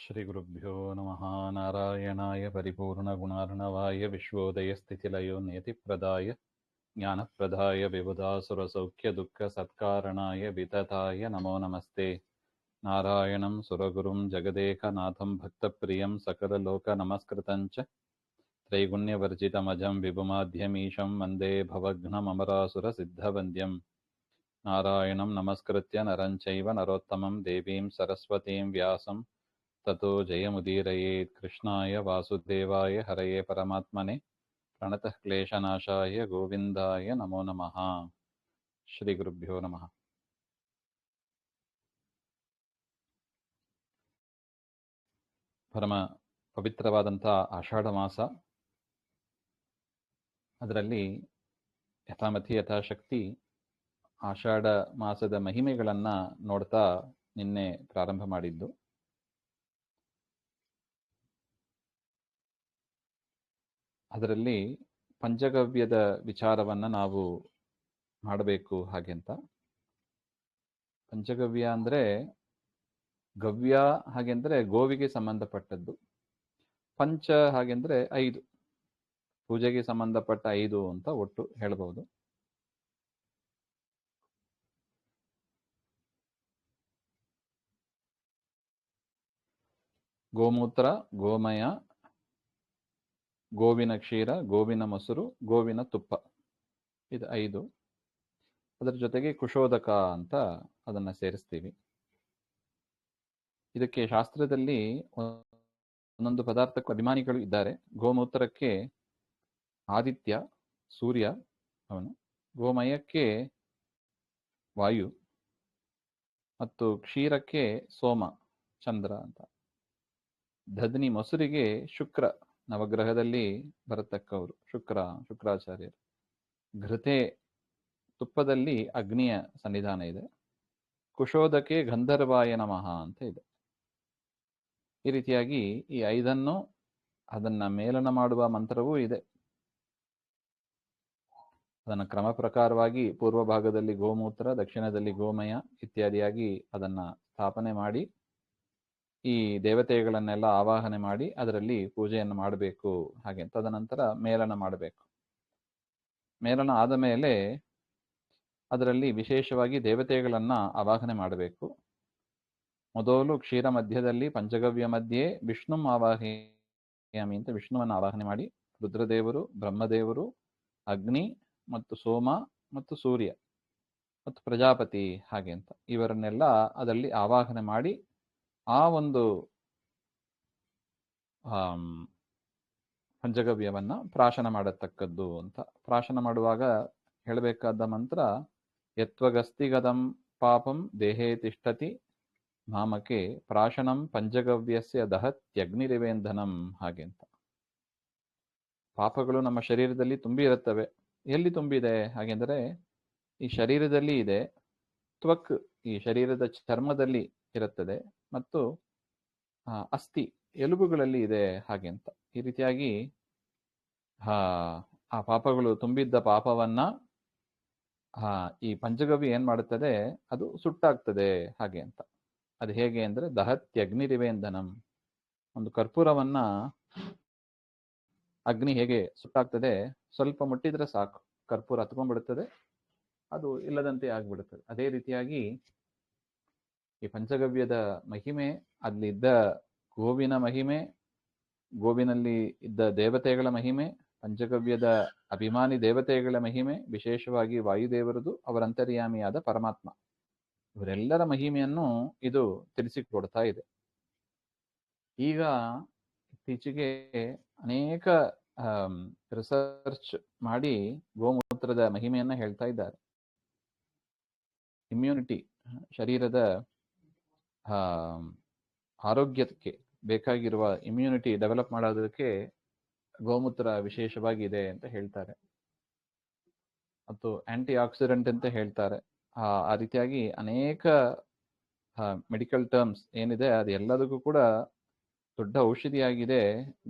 ಶ್ರೀಗುರುಭ್ಯೋ ನಮಃ. ನಾರಾಯಣಾಯ ಪರಿಪೂರ್ಣಗುಣಾರ್ಣವಾಯ ವಿಶ್ವೋದಯಸ್ಥಿತಿಲಯೋ ನಿಯತಿಪ್ರದಾಯ ಜ್ಞಾನಪ್ರದಾಯ ವಿಬುಧಾಸುರಸೌಖ್ಯದುಃಖಸತ್ಕಾರಣಾಯ ವಿತತಾಯ ನಮೋ ನಮಸ್ತೆ. ನಾರಾಯಣಂ ಸುರಗುರುಂ ಜಗದೇಕನಾಥಂ ಭಕ್ತಪ್ರಿಯಂ ಸಕಲಲೋಕನಮಸ್ಕೃತಂಚ ತ್ರೈಗುಣ್ಯವರ್ಜಿತಮಜಂ ವಿಭುಮಾಧ್ಯಮೀಶಂ ವಂದೇ ಭವಘ್ನಮಮರಾಸುರಸಿದ್ಧವಂದ್ಯಂ. ನಾರಾಯಣಂ ನಮಸ್ಕೃತ್ಯ ನರಂ ಚೈವ ನರೋತ್ತಮಂ ದೇವೀಂ ಸರಸ್ವತೀಂ ವ್ಯಾಸಂ ತತೋ ಜಯಮುದೀರಯೇತ್. ಕೃಷ್ಣಾಯ ವಾಸುದೇವಾಯ ಹರಯೇ ಪರಮಾತ್ಮನೆ ಪ್ರಣತಃ ಕ್ಲೇಶನಾಶಾಯ ಗೋವಿಂದಾಯ ನಮೋ ನಮಃ. ಶ್ರೀ ಗುರುಭ್ಯೋ ನಮಃ. ಪರಮ ಪವಿತ್ರವಾದಂಥ ಆಷಾಢ ಮಾಸ, ಅದರಲ್ಲಿ ಯಥಾಮತಿ ಯಥಾಶಕ್ತಿ ಆಷಾಢ ಮಾಸದ ಮಹಿಮೆಗಳನ್ನು ನೋಡ್ತಾ ನಿನ್ನೆ ಪ್ರಾರಂಭ ಮಾಡಿದ್ದು. ಅದರಲ್ಲಿ ಪಂಚಗವ್ಯದ ವಿಚಾರವನ್ನು ನಾವು ಮಾಡಬೇಕು. ಹಾಗೆಂತ ಪಂಚಗವ್ಯ ಅಂದರೆ ಗವ್ಯ ಹಾಗೆಂದರೆ ಗೋವಿಗೆ ಸಂಬಂಧಪಟ್ಟದ್ದು, ಪಂಚ ಹಾಗೆಂದರೆ 5, ಪೂಜೆಗೆ ಸಂಬಂಧಪಟ್ಟ 5 ಅಂತ ಒಟ್ಟು ಹೇಳಬಹುದು. ಗೋಮೂತ್ರ, ಗೋಮಯ, ಗೋವಿನ ಕ್ಷೀರ, ಗೋವಿನ ಮೊಸರು, ಗೋವಿನ ತುಪ್ಪ, ಇದು 5. ಅದರ ಜೊತೆಗೆ ಕುಶೋದಕ ಅಂತ ಅದನ್ನು ಸೇರಿಸ್ತೀವಿ. ಇದಕ್ಕೆ ಶಾಸ್ತ್ರದಲ್ಲಿ ಒಂದೊಂದು ಪದಾರ್ಥಕ್ಕೂ ಅಭಿಮಾನಿಗಳು ಇದ್ದಾರೆ. ಗೋಮೂತ್ರಕ್ಕೆ ಆದಿತ್ಯ ಸೂರ್ಯ ಅವನು, ಗೋಮಯಕ್ಕೆ ವಾಯು, ಮತ್ತು ಕ್ಷೀರಕ್ಕೆ ಸೋಮ ಚಂದ್ರ ಅಂತ, ದಧನಿ ಮೊಸರಿಗೆ ಶುಕ್ರ, ನವಗ್ರಹದಲ್ಲಿ ಬರತಕ್ಕವರು ಶುಕ್ರಾಚಾರ್ಯರು, ಘೃತೆ ತುಪ್ಪದಲ್ಲಿ ಅಗ್ನಿಯ ಸನ್ನಿಧಾನ ಇದೆ, ಕುಶೋದಕ್ಕೆ ಗಂಧರ್ವಾಯ ನಮಃ ಅಂತ ಇದೆ. ಈ ರೀತಿಯಾಗಿ ಈ 5 ಅದನ್ನ ಮೇಲನ ಮಾಡುವ ಮಂತ್ರವೂ ಇದೆ. ಅದನ್ನು ಕ್ರಮ ಪ್ರಕಾರವಾಗಿ ಪೂರ್ವ ಭಾಗದಲ್ಲಿ ಗೋಮೂತ್ರ, ದಕ್ಷಿಣದಲ್ಲಿ ಗೋಮಯ ಇತ್ಯಾದಿಯಾಗಿ ಅದನ್ನ ಸ್ಥಾಪನೆ ಮಾಡಿ ಈ ದೇವತೆಗಳನ್ನೆಲ್ಲ ಆವಾಹನೆ ಮಾಡಿ ಅದರಲ್ಲಿ ಪೂಜೆಯನ್ನು ಮಾಡಬೇಕು. ಹಾಗೆ ತದನಂತರ ಮೇಲನ ಮಾಡಬೇಕು. ಮೇಲನ ಆದ ಮೇಲೆ ಅದರಲ್ಲಿ ವಿಶೇಷವಾಗಿ ದೇವತೆಗಳನ್ನ ಆವಾಹನೆ ಮಾಡಬೇಕು. ಮೊದಲು ಕ್ಷೀರ ಮಧ್ಯದಲ್ಲಿ ಪಂಚಗವ್ಯ ಮಧ್ಯೆ ವಿಷ್ಣು ಆವಾಹಯಾಮಿ ಅಂತ ವಿಷ್ಣುವನ್ನು ಆವಾಹನೆ ಮಾಡಿ, ರುದ್ರದೇವರು, ಬ್ರಹ್ಮದೇವರು, ಅಗ್ನಿ ಮತ್ತು ಸೋಮ ಮತ್ತು ಸೂರ್ಯ ಮತ್ತು ಪ್ರಜಾಪತಿ ಹಾಗೆ ಅಂತ ಇವರನ್ನೆಲ್ಲ ಅದರಲ್ಲಿ ಆವಾಹನೆ ಮಾಡಿ ಆ ಒಂದು ಪಂಚಗವ್ಯವನ್ನ ಪ್ರಾಶನ ಮಾಡತಕ್ಕದ್ದು ಅಂತ. ಪ್ರಾಶನ ಮಾಡುವಾಗ ಹೇಳಬೇಕಾದ ಮಂತ್ರ ಯತ್ವಗಸ್ತಿಗದಂ ಪಾಪಂ ದೇಹೇ ತಿಷ್ಠತಿ ಮಾಮಕೆ ಪ್ರಾಶನಂ ಪಂಚಗವ್ಯಸ್ಯ ದಹತ್ಯಗ್ನಿರಿವೇಂಧನಂ ಹಾಗೆ ಅಂತ. ಪಾಪಗಳು ನಮ್ಮ ಶರೀರದಲ್ಲಿ ತುಂಬಿ ಇರುತ್ತವೆ. ಎಲ್ಲಿ ತುಂಬಿದೆ ಹಾಗೆಂದರೆ ಈ ಶರೀರದಲ್ಲಿ ಇದೆ, ತ್ವಕ್ ಈ ಶರೀರದ ಚರ್ಮದಲ್ಲಿ ಇರುತ್ತದೆ, ಮತ್ತು ಅಸ್ಥಿ ಎಲುಬುಗಳಲ್ಲಿ ಇದೆ ಹಾಗೆ ಅಂತ. ಈ ರೀತಿಯಾಗಿ ಆ ಪಾಪಗಳು ತುಂಬಿದ್ದ ಪಾಪವನ್ನ ಈ ಪಂಚಗವ್ಯ ಏನ್ ಮಾಡುತ್ತದೆ, ಅದು ಸುಟ್ಟಾಗ್ತದೆ ಹಾಗೆ ಅಂತ. ಅದು ಹೇಗೆ ಅಂದ್ರೆ ದಹತ್ಯಗ್ನಿರಿವೇಂಧನಂ, ಒಂದು ಕರ್ಪೂರವನ್ನ ಅಗ್ನಿ ಹೇಗೆ ಸುಟ್ಟಾಗ್ತದೆ, ಸ್ವಲ್ಪ ಮುಟ್ಟಿದ್ರೆ ಸಾಕು ಕರ್ಪೂರ ಹತ್ಕೊಂಡ್ಬಿಡುತ್ತದೆ, ಅದು ಇಲ್ಲದಂತೆ ಆಗ್ಬಿಡುತ್ತದೆ. ಅದೇ ರೀತಿಯಾಗಿ ಈ ಪಂಚಗವ್ಯದ ಮಹಿಮೆ, ಅಲ್ಲಿದ್ದ ಗೋವಿನ ಮಹಿಮೆ, ಗೋವಿನಲ್ಲಿ ಇದ್ದ ದೇವತೆಗಳ ಮಹಿಮೆ, ಪಂಚಗವ್ಯದ ಅಭಿಮಾನಿ ದೇವತೆಗಳ ಮಹಿಮೆ, ವಿಶೇಷವಾಗಿ ವಾಯುದೇವರದು, ಅವರ ಅಂತರ್ಯಾಮಿಯಾದ ಪರಮಾತ್ಮ, ಇವರೆಲ್ಲರ ಮಹಿಮೆಯನ್ನು ಇದು ತಿಳಿಸಿಕೊಡ್ತಾ ಇದೆ. ಈಗ ಇತ್ತೀಚೆಗೆ ಅನೇಕ ರಿಸರ್ಚ್ ಮಾಡಿ ಗೋಮೂತ್ರದ ಮಹಿಮೆಯನ್ನ ಹೇಳ್ತಾ ಇದ್ದಾರೆ. ಇಮ್ಯುನಿಟಿ, ಶರೀರದ ಆರೋಗ್ಯಕ್ಕೆ ಬೇಕಾಗಿರುವ ಇಮ್ಯುನಿಟಿ ಡೆವಲಪ್ ಮಾಡೋದಕ್ಕೆ ಗೋಮೂತ್ರ ವಿಶೇಷವಾಗಿ ಇದೆ ಅಂತ ಹೇಳ್ತಾರೆ. ಮತ್ತು ಆಂಟಿ ಆಕ್ಸಿಡೆಂಟ್ ಅಂತ ಹೇಳ್ತಾರೆ. ಆ ರೀತಿಯಾಗಿ ಅನೇಕ ಮೆಡಿಕಲ್ ಟರ್ಮ್ಸ್ ಏನಿದೆ ಅದು ಎಲ್ಲದಕ್ಕೂ ಕೂಡ ದೊಡ್ಡ ಔಷಧಿಯಾಗಿದೆ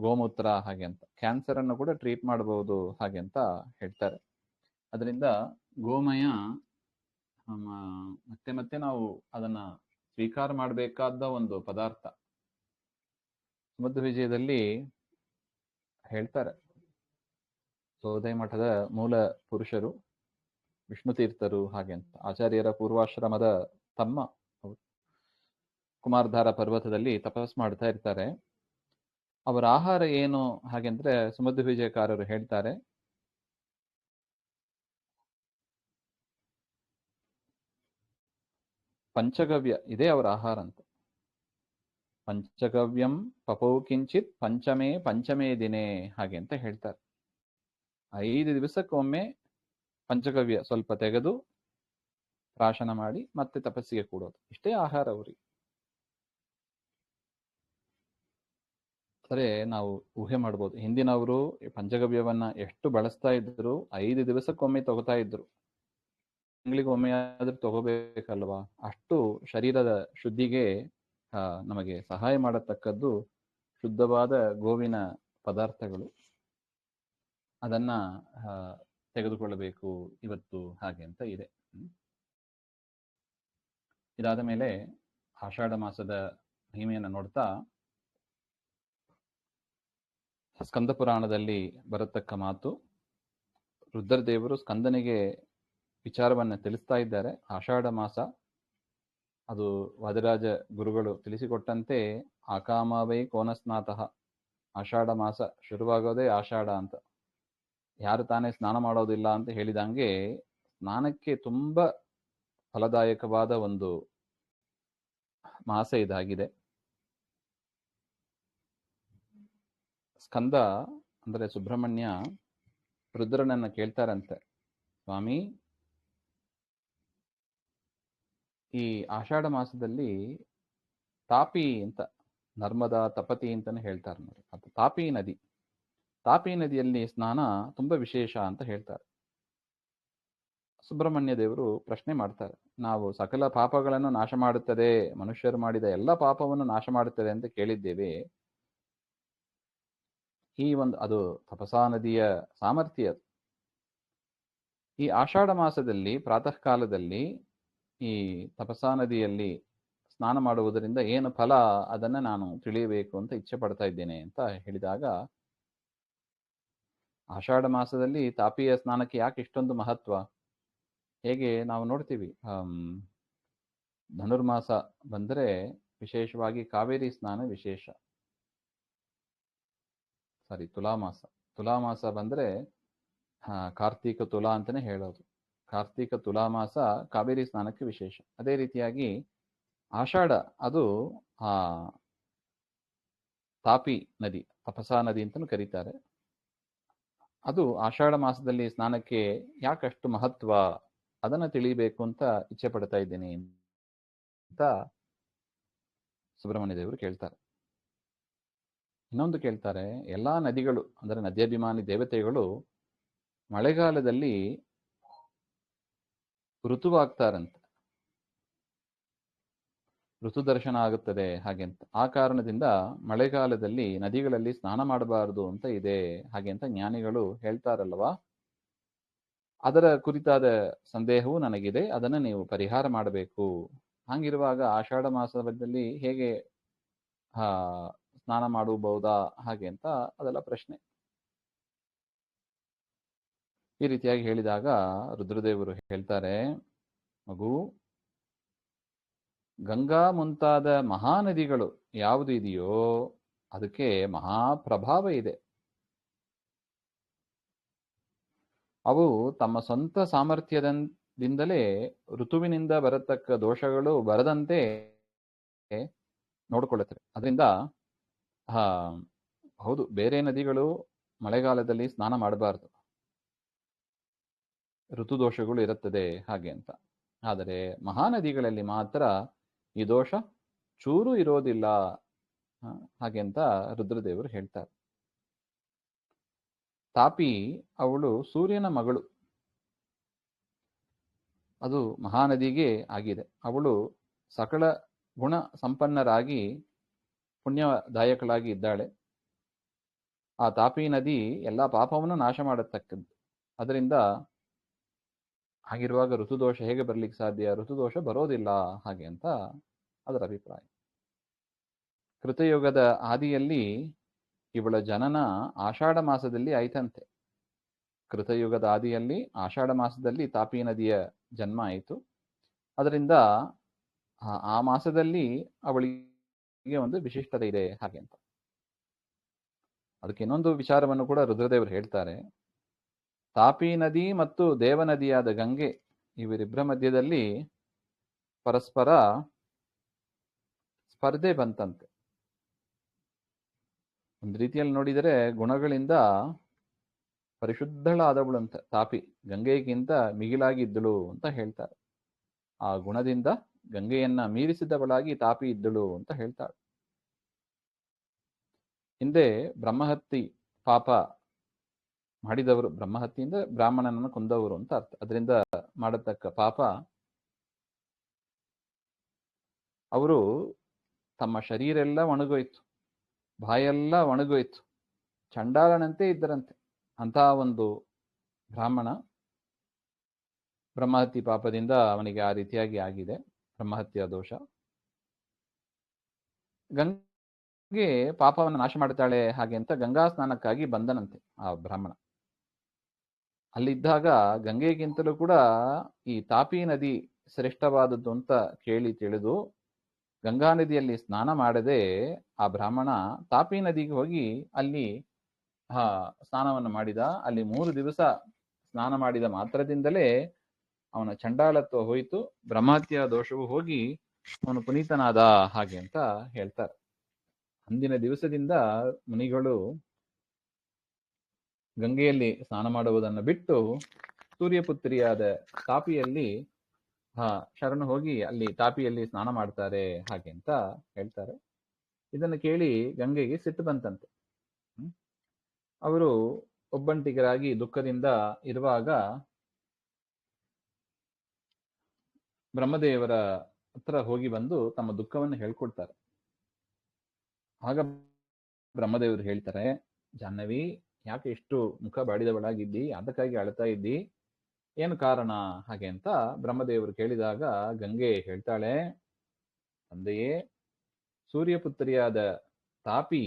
ಗೋಮೂತ್ರ ಹಾಗೆ ಅಂತ. ಕ್ಯಾನ್ಸರ್ ಅನ್ನು ಕೂಡ ಟ್ರೀಟ್ ಮಾಡಬಹುದು ಹಾಗೆ ಅಂತ ಹೇಳ್ತಾರೆ. ಅದರಿಂದ ಗೋಮಯ ಮತ್ತೆ ಮತ್ತೆ ನಾವು ಅದನ್ನ ಸ್ವೀಕಾರ ಮಾಡಬೇಕಾದ ಒಂದು ಪದಾರ್ಥ. ಸುಮಧ್ವ ವಿಜಯದಲ್ಲಿ ಹೇಳ್ತಾರೆ, ಸೋದೈ ಮಠದ ಮೂಲ ಪುರುಷರು ವಿಷ್ಣು ತೀರ್ಥರು ಹಾಗೆ ಅಂತ, ಆಚಾರ್ಯರ ಪೂರ್ವಾಶ್ರಮದ ತಮ್ಮ ಅವರು. ಕುಮಾರಧಾರ ಪರ್ವತದಲ್ಲಿ ತಪಸ್ ಮಾಡ್ತಾ ಇರ್ತಾರೆ. ಅವರ ಆಹಾರ ಏನು ಹಾಗೆಂದ್ರೆ ಸುಮಧ್ವ ವಿಜಯಕಾರರು ಹೇಳ್ತಾರೆ, ಪಂಚಗವ್ಯ ಇದೇ ಅವರ ಆಹಾರ ಅಂತ. ಪಂಚಗವ್ಯಂ ಪಪೌ ಕಿಂಚಿತ್ ಪಂಚಮೇ ದಿನೇ ಹಾಗೆ ಅಂತ ಹೇಳ್ತಾರೆ. 5 ದಿವಸಕ್ಕೊಮ್ಮೆ ಪಂಚಗವ್ಯ ಸ್ವಲ್ಪ ತೆಗೆದು ಪ್ರಾಶನ ಮಾಡಿ ಮತ್ತೆ ತಪಸ್ಸಿಗೆ ಕೂಡೋದು, ಇಷ್ಟೇ ಆಹಾರ ಅವರಿಗೆ. ಸರಿ, ನಾವು ಊಹೆ ಮಾಡ್ಬೋದು, ಹಿಂದಿನವರು ಪಂಚಗವ್ಯವನ್ನ ಎಷ್ಟು ಬಳಸ್ತಾ ಇದ್ರು, 5 ದಿವಸಕ್ಕೊಮ್ಮೆ ತಗೋತಾ ಇದ್ರು, ತಿಂಗಳಿಗೊಮ್ಮೆ ಆದ್ರೂ ತಗೋಬೇಕಲ್ವಾ. ಅಷ್ಟು ಶರೀರದ ಶುದ್ಧಿಗೆ ನಮಗೆ ಸಹಾಯ ಮಾಡತಕ್ಕದ್ದು ಶುದ್ಧವಾದ ಗೋವಿನ ಪದಾರ್ಥಗಳು, ಅದನ್ನ ತೆಗೆದುಕೊಳ್ಳಬೇಕು ಇವತ್ತು ಹಾಗೆ ಅಂತ ಇದೆ. ಇದಾದ ಮೇಲೆ ಆಷಾಢ ಮಾಸದ ಮಹಿಮೆಯನ್ನು ನೋಡ್ತಾ, ಸ್ಕಂದ ಪುರಾಣದಲ್ಲಿ ಬರತಕ್ಕ ಮಾತು, ರುದ್ರದೇವರು ಸ್ಕಂದನಿಗೆ ವಿಚಾರವನ್ನು ತಿಳಿಸ್ತಾ ಇದ್ದಾರೆ. ಆಷಾಢ ಮಾಸ ಅದು ವಾದಿರಾಜ ಗುರುಗಳು ತಿಳಿಸಿಕೊಟ್ಟಂತೆ ಆಕಾಮವೈ ಕೋನಸ್ನಾತಃ, ಆಷಾಢ ಮಾಸ ಶುರುವಾಗೋದೇ ಆಷಾಢ ಅಂತ. ಯಾರು ತಾನೇ ಸ್ನಾನ ಮಾಡೋದಿಲ್ಲ ಅಂತ ಹೇಳಿದಂಗೆ ಸ್ನಾನಕ್ಕೆ ತುಂಬಾ ಫಲದಾಯಕವಾದ ಒಂದು ಮಾಸ ಇದಾಗಿದೆ. ಸ್ಕಂದ ಅಂದರೆ ಸುಬ್ರಹ್ಮಣ್ಯ ರುದ್ರನನ್ನ ಕೇಳ್ತಾರಂತೆ, ಸ್ವಾಮಿ, ಈ ಆಷಾಢ ಮಾಸದಲ್ಲಿ ತಾಪಿ ಅಂತ, ನರ್ಮದಾ ತಪತಿ ಅಂತಾನೆ ಹೇಳ್ತಾರೆ ನೋಡಿ, ಅದು ತಾಪಿ ನದಿ, ತಾಪಿ ನದಿಯಲ್ಲಿ ಸ್ನಾನ ತುಂಬಾ ವಿಶೇಷ ಅಂತ ಹೇಳ್ತಾರೆ. ಸುಬ್ರಹ್ಮಣ್ಯ ದೇವರು ಪ್ರಶ್ನೆ ಮಾಡ್ತಾರೆ, ನಾವು ಸಕಲ ಪಾಪಗಳನ್ನು ನಾಶ ಮಾಡುತ್ತದೆ, ಮನುಷ್ಯರು ಮಾಡಿದ ಎಲ್ಲ ಪಾಪವನ್ನು ನಾಶ ಮಾಡುತ್ತದೆ ಅಂತ ಕೇಳಿದ್ದೇವೆ. ಈ ಒಂದು ಅದು ತಪಸಾ ನದಿಯ ಸಾಮರ್ಥ್ಯ. ಈ ಆಷಾಢ ಮಾಸದಲ್ಲಿ ಪ್ರಾತಃ ಕಾಲದಲ್ಲಿ ಈ ತಪಸಾ ನದಿಯಲ್ಲಿ ಸ್ನಾನ ಮಾಡುವುದರಿಂದ ಏನು ಫಲ, ಅದನ್ನ ನಾನು ತಿಳಿಯಬೇಕು ಅಂತ ಇಚ್ಛೆ ಪಡ್ತಾ ಇದ್ದೇನೆ ಅಂತ ಹೇಳಿದಾಗ, ಆಷಾಢ ಮಾಸದಲ್ಲಿ ತಾಪಿಯ ಸ್ನಾನಕ್ಕೆ ಯಾಕೆ ಇಷ್ಟೊಂದು ಮಹತ್ವ? ಹೇಗೆ ನಾವು ನೋಡ್ತೀವಿ, ಧನುರ್ಮಾಸ ಬಂದರೆ ವಿಶೇಷವಾಗಿ ಕಾವೇರಿ ಸ್ನಾನ ವಿಶೇಷ. ತುಲಾಮಾಸ ಬಂದ್ರೆ ಕಾರ್ತೀಕ ತುಲಾ ಅಂತಾನೆ ಹೇಳೋದು. ಕಾರ್ತೀಕ ತುಲಾಮಾಸ ಕಾವೇರಿ ಸ್ನಾನಕ್ಕೆ ವಿಶೇಷ. ಅದೇ ರೀತಿಯಾಗಿ ಆಷಾಢ ಅದು ತಾಪಿ ನದಿ, ತಪಸಾ ನದಿ ಅಂತಲೂ ಕರೀತಾರೆ. ಅದು ಆಷಾಢ ಮಾಸದಲ್ಲಿ ಸ್ನಾನಕ್ಕೆ ಯಾಕಷ್ಟು ಮಹತ್ವ, ಅದನ್ನ ತಿಳಿಬೇಕು ಅಂತ ಇಚ್ಛೆ ಪಡ್ತಾ ಇದ್ದೇನೆ ಅಂತ ಸುಬ್ರಹ್ಮಣ್ಯ ದೇವರು ಕೇಳ್ತಾರೆ. ಇನ್ನೊಂದು ಕೇಳ್ತಾರೆ, ಎಲ್ಲಾ ನದಿಗಳು ಅಂದರೆ ನದ್ಯಾಭಿಮಾನಿ ದೇವತೆಗಳು ಮಳೆಗಾಲದಲ್ಲಿ ಋತುವಾಗ್ತಾರಂತೆ, ಋತು ದರ್ಶನ ಆಗುತ್ತದೆ ಹಾಗೆಂತ. ಆ ಕಾರಣದಿಂದ ಮಳೆಗಾಲದಲ್ಲಿ ನದಿಗಳಲ್ಲಿ ಸ್ನಾನ ಮಾಡಬಾರದು ಅಂತ ಇದೆ ಹಾಗೆ ಅಂತ ಜ್ಞಾನಿಗಳು ಹೇಳ್ತಾರಲ್ವಾ. ಅದರ ಕುರಿತಾದ ಸಂದೇಹವು ನನಗಿದೆ, ಅದನ್ನು ನೀವು ಪರಿಹಾರ ಮಾಡಬೇಕು. ಹಾಗಿರುವಾಗ ಆಷಾಢ ಮಾಸದಲ್ಲಿ ಹೇಗೆ ಸ್ನಾನ ಮಾಡಬಹುದಾ ಹಾಗೆ ಅಂತ ಅದೆಲ್ಲ ಪ್ರಶ್ನೆ. ಈ ರೀತಿಯಾಗಿ ಹೇಳಿದಾಗ ರುದ್ರದೇವರು ಹೇಳ್ತಾರೆ, ಮಗು, ಗಂಗಾ ಮುಂತಾದ ಮಹಾನದಿಗಳು ಯಾವುದು ಇದೆಯೋ ಅದಕ್ಕೆ ಮಹಾಪ್ರಭಾವ ಇದೆ. ಅವು ತಮ್ಮ ಸ್ವಂತ ಸಾಮರ್ಥ್ಯದಿಂದಲೇ ಋತುವಿನಿಂದ ಬರತಕ್ಕ ದೋಷಗಳು ಬರದಂತೆ ನೋಡಿಕೊಳ್ಳುತ್ತವೆ. ಅದರಿಂದ ಹೌದು, ಬೇರೆ ನದಿಗಳು ಮಳೆಗಾಲದಲ್ಲಿ ಸ್ನಾನ ಮಾಡಬಾರದು, ಋತು ದೋಷಗಳು ಇರುತ್ತದೆ ಹಾಗೆ ಅಂತ. ಆದರೆ ಮಹಾನದಿಗಳಲ್ಲಿ ಮಾತ್ರ ಈ ದೋಷ ಚೂರು ಇರೋದಿಲ್ಲ ಹಾಗೆ ಅಂತ ರುದ್ರದೇವರು ಹೇಳ್ತಾರೆ. ತಾಪಿ ಅವಳು ಸೂರ್ಯನ ಮಗಳು, ಅದು ಮಹಾನದಿಗೆ ಆಗಿದೆ. ಅವಳು ಸಕಲ ಗುಣ ಸಂಪನ್ನರಾಗಿ ಪುಣ್ಯದಾಯಕಳಾಗಿ ಇದ್ದಾಳೆ. ಆ ತಾಪಿ ನದಿ ಎಲ್ಲ ಪಾಪವನ್ನು ನಾಶ ಮಾಡತಕ್ಕದ್ದು. ಅದರಿಂದ ಹಾಗಿರುವಾಗ ಋತುದೋಷ ಹೇಗೆ ಬರ್ಲಿಕ್ಕೆ ಸಾಧ್ಯ? ಋತುದೋಷ ಬರೋದಿಲ್ಲ ಹಾಗೆ ಅಂತ ಅದರ ಅಭಿಪ್ರಾಯ. ಕೃತಯುಗದ ಆದಿಯಲ್ಲಿ ಇವಳ ಜನನ ಆಷಾಢ ಮಾಸದಲ್ಲಿ ಆಯ್ತಂತೆ. ಕೃತಯುಗದ ಆದಿಯಲ್ಲಿ ಆಷಾಢ ಮಾಸದಲ್ಲಿ ತಾಪಿ ನದಿಯ ಜನ್ಮ ಆಯಿತು. ಅದರಿಂದ ಆ ಮಾಸದಲ್ಲಿ ಅವಳಿಗೆ ಒಂದು ವಿಶಿಷ್ಟತೆ ಇದೆ ಹಾಗೆ ಅಂತ. ಅದಕ್ಕೆ ಇನ್ನೊಂದು ವಿಚಾರವನ್ನು ಕೂಡ ರುದ್ರದೇವರು ಹೇಳ್ತಾರೆ. ತಾಪಿ ನದಿ ಮತ್ತು ದೇವನದಿಯಾದ ಗಂಗೆ ಇವರಿಬ್ಬರ ಮಧ್ಯದಲ್ಲಿ ಪರಸ್ಪರ ಸ್ಪರ್ಧೆ ಬಂತಂತೆ. ಒಂದು ರೀತಿಯಲ್ಲಿ ನೋಡಿದರೆ ಗುಣಗಳಿಂದ ಪರಿಶುದ್ಧಳಾದವಳಂತೆ ತಾಪಿ, ಗಂಗೆಗಿಂತ ಮಿಗಿಲಾಗಿದ್ದಳು ಅಂತ ಹೇಳ್ತಾರೆ. ಆ ಗುಣದಿಂದ ಗಂಗೆಯನ್ನ ಮೀರಿಸಿದವಳಾಗಿ ತಾಪಿ ಇದ್ದಳು ಅಂತ ಹೇಳ್ತಾಳೆ. ಹಿಂದೆ ಬ್ರಹ್ಮಹತ್ಯೆ ಪಾಪ ಮಾಡಿದವರು, ಬ್ರಹ್ಮಹತ್ಯೆಯಿಂದ ಬ್ರಾಹ್ಮಣನನ್ನು ಕೊಂದವರು ಅಂತ ಅರ್ಥ. ಅದರಿಂದ ಮಾಡತಕ್ಕ ಪಾಪ, ಅವರು ತಮ್ಮ ಶರೀರ ಎಲ್ಲ ಒಣಗೋಯ್ತು, ಬಾಯೆಲ್ಲ ಒಣಗೋಯ್ತು, ಚಂಡಾಲನಂತೆ ಇದ್ದರಂತೆ. ಅಂತಹ ಒಂದು ಬ್ರಾಹ್ಮಣ ಬ್ರಹ್ಮಹತ್ಯೆ ಪಾಪದಿಂದ ಅವನಿಗೆ ಆ ರೀತಿಯಾಗಿ ಆಗಿದೆ, ಬ್ರಹ್ಮಹತ್ಯೆಯ ದೋಷ. ಗಂಗೆ ಪಾಪವನ್ನು ನಾಶ ಮಾಡ್ತಾಳೆ ಹಾಗೆ ಅಂತ ಗಂಗಾ ಸ್ನಾನಕ್ಕಾಗಿ ಬಂದನಂತೆ ಆ ಬ್ರಾಹ್ಮಣ. ಅಲ್ಲಿದ್ದಾಗ ಗಂಗೆಗಿಂತಲೂ ಕೂಡ ಈ ತಾಪಿ ನದಿ ಶ್ರೇಷ್ಠವಾದದ್ದು ಅಂತ ಕೇಳಿ ತಿಳಿದು ಗಂಗಾ ನದಿಯಲ್ಲಿ ಸ್ನಾನ ಮಾಡದೆ ಆ ಬ್ರಾಹ್ಮಣ ತಾಪಿ ನದಿಗೆ ಹೋಗಿ ಅಲ್ಲಿ ಸ್ನಾನವನ್ನು ಮಾಡಿದ. ಅಲ್ಲಿ 3 ದಿವಸ ಸ್ನಾನ ಮಾಡಿದ ಮಾತ್ರದಿಂದಲೇ ಅವನ ಚಂಡಾಲತ್ವ ಹೋಯಿತು, ಬ್ರಹ್ಮಹತ್ಯೆಯ ದೋಷವು ಹೋಗಿ ಅವನು ಪುನೀತನಾದ ಹಾಗೆ ಅಂತ ಹೇಳ್ತಾರೆ. ಅಂದಿನ ದಿವಸದಿಂದ ಮುನಿಗಳು ಗಂಗೆಯಲ್ಲಿ ಸ್ನಾನ ಮಾಡುವುದನ್ನು ಬಿಟ್ಟು ಸೂರ್ಯಪುತ್ರಿಯಾದ ತಾಪಿಯಲ್ಲಿ ಶರಣು ಹೋಗಿ ಅಲ್ಲಿ ತಾಪಿಯಲ್ಲಿ ಸ್ನಾನ ಮಾಡ್ತಾರೆ ಹಾಗೆ ಅಂತ ಹೇಳ್ತಾರೆ. ಇದನ್ನು ಕೇಳಿ ಗಂಗೆಗೆ ಸಿಟ್ಟು ಬಂತಂತೆ. ಅವರು ಒಬ್ಬಂಟಿಗರಾಗಿ ದುಃಖದಿಂದ ಇರುವಾಗ ಬ್ರಹ್ಮದೇವರ ಹತ್ರ ಹೋಗಿ ಬಂದು ತಮ್ಮ ದುಃಖವನ್ನು ಹೇಳ್ಕೊಡ್ತಾರೆ. ಆಗ ಬ್ರಹ್ಮದೇವರು ಹೇಳ್ತಾರೆ, ಜಾಹ್ನವಿ, ಯಾಕೆ ಇಷ್ಟು ಮುಖ ಬಾಡಿದವಳಾಗಿದ್ದಿ, ಅದಕ್ಕಾಗಿ ಅಳ್ತಾ ಇದ್ದಿ, ಏನು ಕಾರಣ ಹಾಗೆ ಅಂತ ಬ್ರಹ್ಮದೇವರು ಕೇಳಿದಾಗ ಗಂಗೆ ಹೇಳ್ತಾಳೆ, ತಂದೆಯೇ, ಸೂರ್ಯಪುತ್ರಿಯಾದ ತಾಪಿ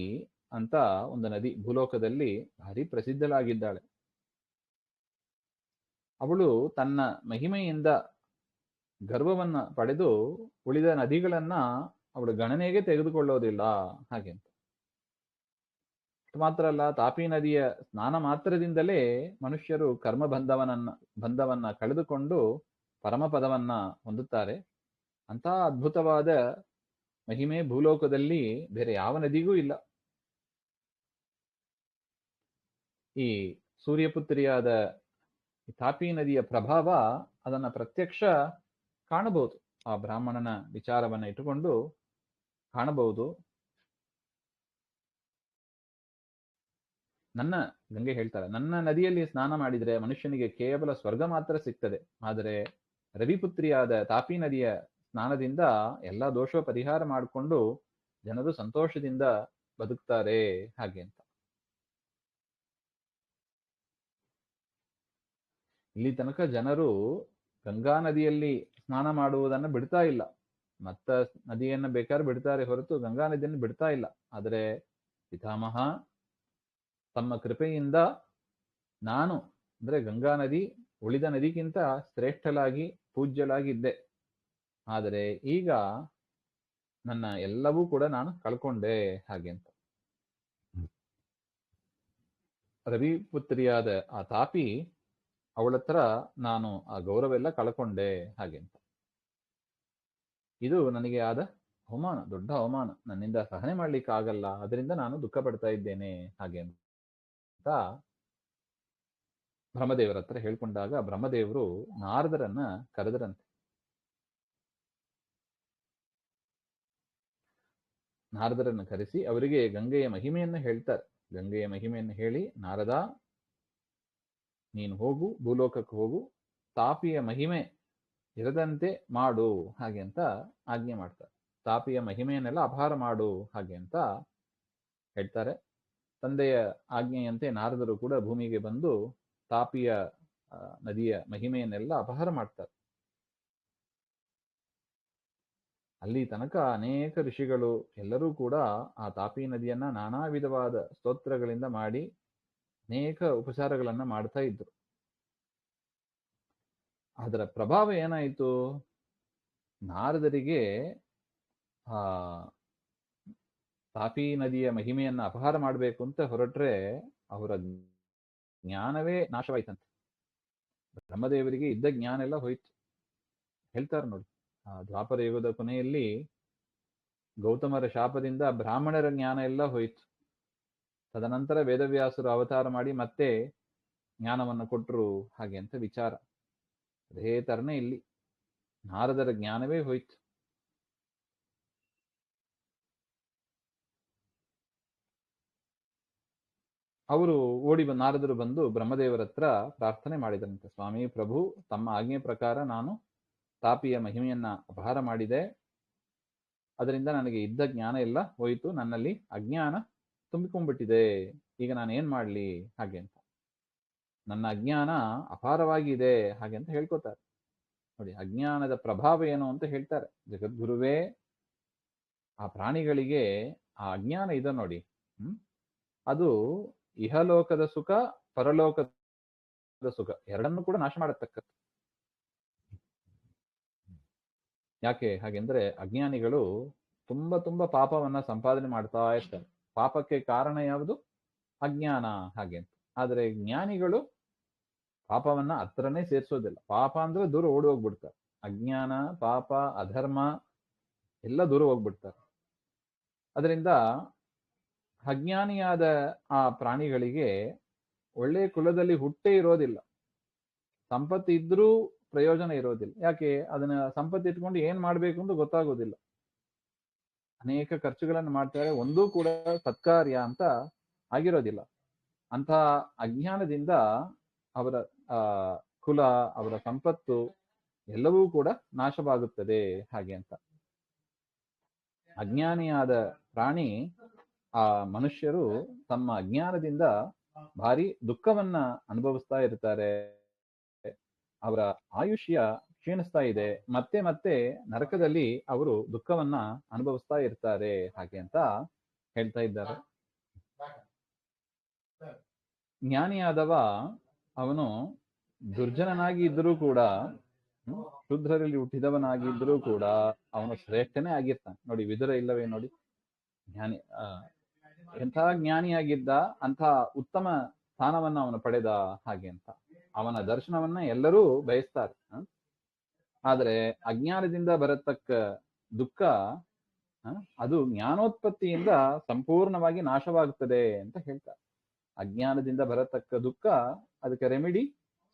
ಅಂತ ಒಂದು ನದಿ ಭೂಲೋಕದಲ್ಲಿ ಭಾರಿ ಪ್ರಸಿದ್ಧಳಾಗಿದ್ದಾಳೆ. ಅವಳು ತನ್ನ ಮಹಿಮೆಯಿಂದ ಗರ್ವವನ್ನ ಪಡೆದು ಉಳಿದ ನದಿಗಳನ್ನ ಅವಳು ಗಣನೆಗೆ ತೆಗೆದುಕೊಳ್ಳೋದಿಲ್ಲ ಹಾಗೆ ಅಂತ. ಮಾತ್ರ ಅಲ್ಲ, ತಾಪಿ ನದಿಯ ಸ್ನಾನ ಮಾತ್ರದಿಂದಲೇ ಮನುಷ್ಯರು ಕರ್ಮ ಬಂಧವನ್ನ ಕಳೆದುಕೊಂಡು ಪರಮಪದವನ್ನ ಹೊಂದುತ್ತಾರೆ. ಅಂತಹ ಅದ್ಭುತವಾದ ಮಹಿಮೆ ಭೂಲೋಕದಲ್ಲಿ ಬೇರೆ ಯಾವ ನದಿಗೂ ಇಲ್ಲ. ಈ ಸೂರ್ಯಪುತ್ರಿಯಾದ ತಾಪಿ ನದಿಯ ಪ್ರಭಾವ ಅದನ್ನ ಪ್ರತ್ಯಕ್ಷ ಕಾಣಬಹುದು. ಆ ಬ್ರಾಹ್ಮಣನ ವಿಚಾರವನ್ನ ಇಟ್ಟುಕೊಂಡು ಕಾಣಬಹುದು. ಗಂಗೆ ಹೇಳ್ತಾರೆ, ನನ್ನ ನದಿಯಲ್ಲಿ ಸ್ನಾನ ಮಾಡಿದ್ರೆ ಮನುಷ್ಯನಿಗೆ ಕೇವಲ ಸ್ವರ್ಗ ಮಾತ್ರ ಸಿಗ್ತದೆ, ಆದರೆ ರವಿಪುತ್ರಿಯಾದ ತಾಪಿ ನದಿಯ ಸ್ನಾನದಿಂದ ಎಲ್ಲ ದೋಷ ಪರಿಹಾರ ಮಾಡಿಕೊಂಡು ಜನರು ಸಂತೋಷದಿಂದ ಬದುಕ್ತಾರೆ ಹಾಗೆ ಅಂತ. ಇಲ್ಲಿ ತನಕ ಜನರು ಗಂಗಾ ನದಿಯಲ್ಲಿ ಸ್ನಾನ ಮಾಡುವುದನ್ನು ಬಿಡ್ತಾ ಇಲ್ಲ. ಮತ್ತ ನದಿಯನ್ನು ಬೇಕಾದ್ರೆ ಬಿಡ್ತಾರೆ ಹೊರತು ಗಂಗಾ ನದಿಯನ್ನು ಬಿಡ್ತಾ ಇಲ್ಲ. ಆದರೆ ಪಿತಾಮಹ ತಮ್ಮ ಕೃಪೆಯಿಂದ ನಾನು ಅಂದ್ರೆ ಗಂಗಾ ನದಿ ಉಳಿದ ನದಿಗಿಂತ ಶ್ರೇಷ್ಠಲಾಗಿ ಪೂಜ್ಯಲಾಗಿದ್ದೆ, ಆದರೆ ಈಗ ನನ್ನ ಎಲ್ಲವೂ ಕೂಡ ನಾನು ಕಳ್ಕೊಂಡೆ ಹಾಗೆ ಅಂತ. ರವಿಪುತ್ರಿಯಾದ ಆ ತಾಪಿ ಅವಳತ್ರ ನಾನು ಆ ಗೌರವ ಎಲ್ಲ ಕಳ್ಕೊಂಡೆ ಹಾಗೆ ಅಂತ. ಇದು ನನಗೆ ಆದ ಅವಮಾನ, ದೊಡ್ಡ ಅವಮಾನ, ನನ್ನಿಂದ ಸಹನೆ ಮಾಡ್ಲಿಕ್ಕೆ ಆಗಲ್ಲ, ಅದರಿಂದ ನಾನು ದುಃಖ ಪಡ್ತಾ ಇದ್ದೇನೆ ಹಾಗೆ ಅಂತ ಬ್ರಹ್ಮದೇವರ ಹತ್ರ ಹೇಳ್ಕೊಂಡಾಗ ಬ್ರಹ್ಮದೇವರು ನಾರದರನ್ನ ಕರೆದರಂತೆ. ನಾರದರನ್ನು ಕರೆಸಿ ಅವರಿಗೆ ಗಂಗೆಯ ಮಹಿಮೆಯನ್ನು ಹೇಳ್ತಾರೆ. ಗಂಗೆಯ ಮಹಿಮೆಯನ್ನು ಹೇಳಿ, ನಾರದ, ನೀನು ಹೋಗು, ಭೂಲೋಕಕ್ಕೆ ಹೋಗು, ತಾಪಿಯ ಮಹಿಮೆ ಇರದಂತೆ ಮಾಡು ಹಾಗೆ ಅಂತ ಆಜ್ಞೆ ಮಾಡ್ತಾರೆ. ತಾಪಿಯ ಮಹಿಮೆಯನ್ನೆಲ್ಲ ಅಪಹಾರ ಮಾಡು ಹಾಗೆ ಅಂತ ಹೇಳ್ತಾರೆ. ತಂದೆಯ ಆಜ್ಞೆಯಂತೆ ನಾರದರು ಕೂಡ ಭೂಮಿಗೆ ಬಂದು ತಾಪಿಯ ನದಿಯ ಮಹಿಮೆಯನ್ನೆಲ್ಲ ಅಪಹಾರ ಮಾಡ್ತಾರೆ. ಅಲ್ಲಿ ತನಕ ಅನೇಕ ಋಷಿಗಳು ಎಲ್ಲರೂ ಕೂಡ ಆ ತಾಪಿ ನದಿಯನ್ನ ನಾನಾ ವಿಧವಾದ ಸ್ತೋತ್ರಗಳಿಂದ ಮಾಡಿ ಅನೇಕ ಉಪಚಾರಗಳನ್ನ ಮಾಡ್ತಾ ಇದ್ರು. ಅದರ ಪ್ರಭಾವ ಏನಾಯಿತು, ನಾರದರಿಗೆ ಆ ತಾಪಿ ನದಿಯ ಮಹಿಮೆಯನ್ನ ಅಪಹಾರ ಮಾಡಬೇಕು ಅಂತ ಹೊರಟ್ರೆ ಅವರ ಜ್ಞಾನವೇ ನಾಶವಾಯ್ತಂತೆ. ಬ್ರಹ್ಮದೇವರಿಗೆ ಇದ್ದ ಜ್ಞಾನ ಎಲ್ಲ ಹೋಯ್ತು. ಹೇಳ್ತಾರೆ ನೋಡಿ, ಆ ದ್ವಾಪರ ಯುಗದ ಕೊನೆಯಲ್ಲಿ ಗೌತಮರ ಶಾಪದಿಂದ ಬ್ರಾಹ್ಮಣರ ಜ್ಞಾನ ಎಲ್ಲ ಹೋಯ್ತು. ತದನಂತರ ವೇದವ್ಯಾಸರು ಅವತಾರ ಮಾಡಿ ಮತ್ತೆ ಜ್ಞಾನವನ್ನು ಕೊಟ್ಟರು ಹಾಗೆ ಅಂತ ವಿಚಾರ. ಅದೇ ತರನೇ ಇಲ್ಲಿ ನಾರದರ ಜ್ಞಾನವೇ ಹೋಯ್ತು. ಅವರು ನಾರದರು ಬಂದು ಬ್ರಹ್ಮದೇವರ ಹತ್ರ ಪ್ರಾರ್ಥನೆ ಮಾಡಿದರಂತೆ, ಸ್ವಾಮಿ ಪ್ರಭು, ತಮ್ಮ ಆಜ್ಞೆ ಪ್ರಕಾರ ನಾನು ತಾಪಿಯ ಮಹಿಮೆಯನ್ನ ಅಪಹಾರ ಮಾಡಿದೆ. ಅದರಿಂದ ನನಗೆ ಇದ್ದ ಜ್ಞಾನ ಎಲ್ಲ ಹೋಯಿತು, ನನ್ನಲ್ಲಿ ಅಜ್ಞಾನ ತುಂಬಿಕೊಂಡ್ಬಿಟ್ಟಿದೆ, ಈಗ ನಾನು ಏನ್ ಮಾಡ್ಲಿ ಹಾಗೆ ಅಂತ. ನನ್ನ ಅಜ್ಞಾನ ಅಪಾರವಾಗಿದೆ ಹಾಗೆ ಅಂತ ಹೇಳ್ಕೊತಾರೆ ನೋಡಿ. ಅಜ್ಞಾನದ ಪ್ರಭಾವ ಏನು ಅಂತ ಹೇಳ್ತಾರೆ ಜಗದ್ಗುರುವೇ. ಆ ಪ್ರಾಣಿಗಳಿಗೆ ಆ ಅಜ್ಞಾನ ಇದೆ ನೋಡಿ, ಅದು ಇಹಲೋಕದ ಸುಖ ಪರಲೋಕದ ಸುಖ ಎರಡನ್ನೂ ಕೂಡ ನಾಶ ಮಾಡತಕ್ಕದ್ದು. ಯಾಕೆ ಹಾಗೆಂದ್ರೆ ಅಜ್ಞಾನಿಗಳು ತುಂಬಾ ಪಾಪವನ್ನ ಸಂಪಾದನೆ ಮಾಡ್ತಾ ಇರ್ತಾರೆ. ಪಾಪಕ್ಕೆ ಕಾರಣ ಯಾವುದು? ಅಜ್ಞಾನ ಹಾಗೆ ಅಂತ. ಆದರೆ ಜ್ಞಾನಿಗಳು ಪಾಪವನ್ನ ಹತ್ರನೇ ಸೇರಿಸೋದಿಲ್ಲ. ಪಾಪ ಅಂದ್ರೆ ದೂರ ಓಡಿ ಹೋಗ್ಬಿಡ್ತಾರೆ. ಅಜ್ಞಾನ, ಪಾಪ, ಅಧರ್ಮ ಎಲ್ಲ ದೂರ ಹೋಗ್ಬಿಡ್ತಾರೆ. ಅದರಿಂದ ಅಜ್ಞಾನಿಯಾದ ಆ ಪ್ರಾಣಿಗಳಿಗೆ ಒಳ್ಳೆ ಕುಲದಲ್ಲಿ ಹುಟ್ಟೇ ಇರೋದಿಲ್ಲ. ಸಂಪತ್ತು ಇದ್ರೂ ಪ್ರಯೋಜನ ಇರೋದಿಲ್ಲ. ಯಾಕೆ? ಅದನ್ನ ಸಂಪತ್ತು ಇಟ್ಕೊಂಡು ಏನ್ ಮಾಡ್ಬೇಕು ಅಂತ ಗೊತ್ತಾಗೋದಿಲ್ಲ. ಅನೇಕ ಖರ್ಚುಗಳನ್ನು ಮಾಡ್ತಾರೆ, ಒಂದೂ ಕೂಡ ಸತ್ಕಾರ್ಯ ಅಂತ ಆಗಿರೋದಿಲ್ಲ. ಅಂತ ಅಜ್ಞಾನದಿಂದ ಅವರ ಕುಲ, ಅವರ ಸಂಪತ್ತು ಎಲ್ಲವೂ ಕೂಡ ನಾಶವಾಗುತ್ತದೆ ಹಾಗೆ ಅಂತ. ಅಜ್ಞಾನಿಯಾದ ಪ್ರಾಣಿ, ಆ ಮನುಷ್ಯರು ತಮ್ಮ ಅಜ್ಞಾನದಿಂದ ಭಾರಿ ದುಃಖವನ್ನ ಅನುಭವಿಸ್ತಾ ಇರ್ತಾರೆ. ಅವರ ಆಯುಷ್ಯ ಕ್ಷೀಣಿಸ್ತಾ ಇದೆ, ಮತ್ತೆ ಮತ್ತೆ ನರಕದಲ್ಲಿ ಅವರು ದುಃಖವನ್ನ ಅನುಭವಿಸ್ತಾ ಇರ್ತಾರೆ ಹಾಗೆ ಅಂತ ಹೇಳ್ತಾ ಇದ್ದಾರೆ. ಜ್ಞಾನಿಯಾದವ ಅವನು ದುರ್ಜನನಾಗಿ ಇದ್ರೂ ಕೂಡ, ಶೂದ್ರರಲ್ಲಿ ಹುಟ್ಟಿದವನಾಗಿದ್ರೂ ಕೂಡ ಅವನು ಶ್ರೇಷ್ಠನೇ ಆಗಿರ್ತಾನೆ ನೋಡಿ. ವಿದುರ ಇಲ್ಲವೇ ನೋಡಿ, ಜ್ಞಾನಿ ಎಂಥ ಜ್ಞಾನಿಯಾಗಿದ್ದ, ಅಂಥ ಉತ್ತಮ ಸ್ಥಾನವನ್ನ ಅವನು ಪಡೆದ ಹಾಗೆ ಅಂತ. ಅವನ ದರ್ಶನವನ್ನ ಎಲ್ಲರೂ ಬಯಸ್ತಾರೆ. ಆದರೆ ಅಜ್ಞಾನದಿಂದ ಬರತಕ್ಕ ದುಃಖ ಅದು ಜ್ಞಾನೋತ್ಪತ್ತಿಯಿಂದ ಸಂಪೂರ್ಣವಾಗಿ ನಾಶವಾಗುತ್ತದೆ ಅಂತ ಹೇಳ್ತಾರೆ. ಅಜ್ಞಾನದಿಂದ ಬರತಕ್ಕ ದುಃಖ, ಅದಕ್ಕೆ ರೆಮಿಡಿ,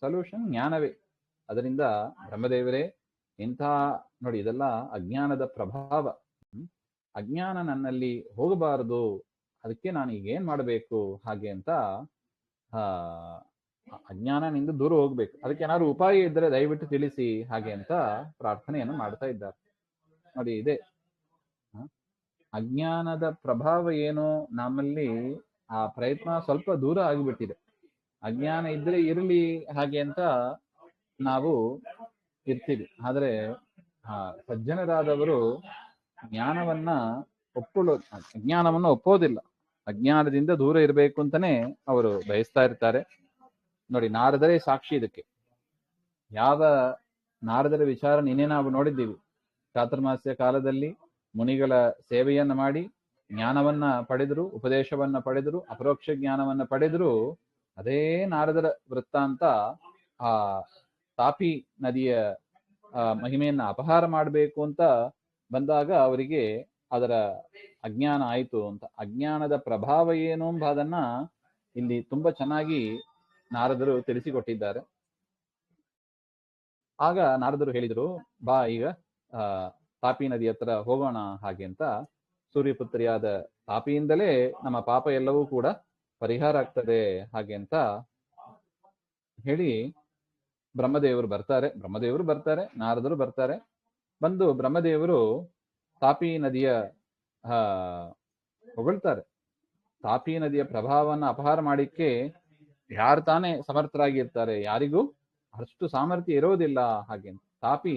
ಸೊಲ್ಯೂಷನ್ ಜ್ಞಾನವೇ. ಅದರಿಂದ ಬ್ರಹ್ಮದೇವರೇ, ಇಂಥ ನೋಡಿ ಇದೆಲ್ಲ ಅಜ್ಞಾನದ ಪ್ರಭಾವ. ಅಜ್ಞಾನ ನನ್ನಲ್ಲಿ ಹೋಗಬಾರದು, ಅದಕ್ಕೆ ನಾನು ಈಗ ಏನ್ ಮಾಡಬೇಕು ಹಾಗೆ ಅಂತ ಅಜ್ಞಾನ ನಿಂದ ದೂರ ಹೋಗ್ಬೇಕು. ಅದಕ್ಕೆ ಏನಾದ್ರು ಉಪಾಯ ಇದ್ರೆ ದಯವಿಟ್ಟು ತಿಳಿಸಿ ಹಾಗೆ ಅಂತ ಪ್ರಾರ್ಥನೆಯನ್ನು ಮಾಡ್ತಾ ಇದ್ದಾರೆ ನೋಡಿ. ಇದೆ ಅಜ್ಞಾನದ ಪ್ರಭಾವ ಏನು ನಮ್ಮಲ್ಲಿ, ಆ ಪ್ರಯತ್ನ ಸ್ವಲ್ಪ ದೂರ ಆಗಿಬಿಟ್ಟಿದೆ. ಅಜ್ಞಾನ ಇದ್ರೆ ಇರಲಿ ಹಾಗೆ ಅಂತ ನಾವು ಇರ್ತೀವಿ. ಆದ್ರೆ ಸಜ್ಜನರಾದವರು ಜ್ಞಾನವನ್ನ ಅಜ್ಞಾನವನ್ನ ಒಪ್ಪೋದಿಲ್ಲ. ಅಜ್ಞಾನದಿಂದ ದೂರ ಇರಬೇಕು ಅಂತಾನೆ ಅವರು ಬಯಸ್ತಾ ಇರ್ತಾರೆ ನೋಡಿ. ನಾರದರೇ ಸಾಕ್ಷಿ ಇದಕ್ಕೆ. ಯಾವ ನಾರದರ ವಿಚಾರ ನಿನ್ನೆ ನಾವು ನೋಡಿದ್ದೀವಿ. ಚಾತುರ್ಮಾಸ್ಯ ಕಾಲದಲ್ಲಿ ಮುನಿಗಳ ಸೇವೆಯನ್ನ ಮಾಡಿ ಜ್ಞಾನವನ್ನ ಪಡೆದರು, ಉಪದೇಶವನ್ನ ಪಡೆದರು, ಅಪರೋಕ್ಷ ಜ್ಞಾನವನ್ನ ಪಡೆದರು. ಅದೇ ನಾರದರ ವೃತ್ತಾಂತ ಆ ತಾಪಿ ನದಿಯ ಮಹಿಮೆಯನ್ನ ಅಪಹಾರ ಮಾಡಬೇಕು ಅಂತ ಬಂದಾಗ ಅವರಿಗೆ ಅದರ ಅಜ್ಞಾನ ಆಯಿತು ಅಂತ. ಅಜ್ಞಾನದ ಪ್ರಭಾವ ಏನು ಎಂಬುದನ್ನ ಇಲ್ಲಿ ತುಂಬಾ ಚೆನ್ನಾಗಿ ನಾರದರು ತಿಳಿಸಿಕೊಟ್ಟಿದ್ದಾರೆ. ಆಗ ನಾರದರು ಹೇಳಿದರು, ಬಾ ಈಗ ತಾಪಿ ನದಿ ಹತ್ರ ಹೋಗೋಣ ಹಾಗೆ ಅಂತ. ಸೂರ್ಯಪುತ್ರಿಯಾದ ತಾಪಿಯಿಂದಲೇ ನಮ್ಮ ಪಾಪ ಎಲ್ಲವೂ ಕೂಡ ಪರಿಹಾರ ಆಗ್ತದೆ ಹಾಗೆ ಅಂತ ಹೇಳಿ ಬ್ರಹ್ಮದೇವರು ಬರ್ತಾರೆ, ನಾರದರು ಬರ್ತಾರೆ. ಬಂದು ಬ್ರಹ್ಮದೇವರು ತಾಪಿ ನದಿಯ ಹೊಗಳ್ತಾರೆ. ತಾಪಿ ನದಿಯ ಪ್ರಭಾವವನ್ನು ಅಪಹಾರ ಮಾಡಿಕ್ಕೆ ಯಾರು ತಾನೇ ಸಮರ್ಥರಾಗಿರ್ತಾರೆ? ಯಾರಿಗೂ ಅಷ್ಟು ಸಾಮರ್ಥ್ಯ ಇರೋದಿಲ್ಲ ಹಾಗೆ. ತಾಪಿ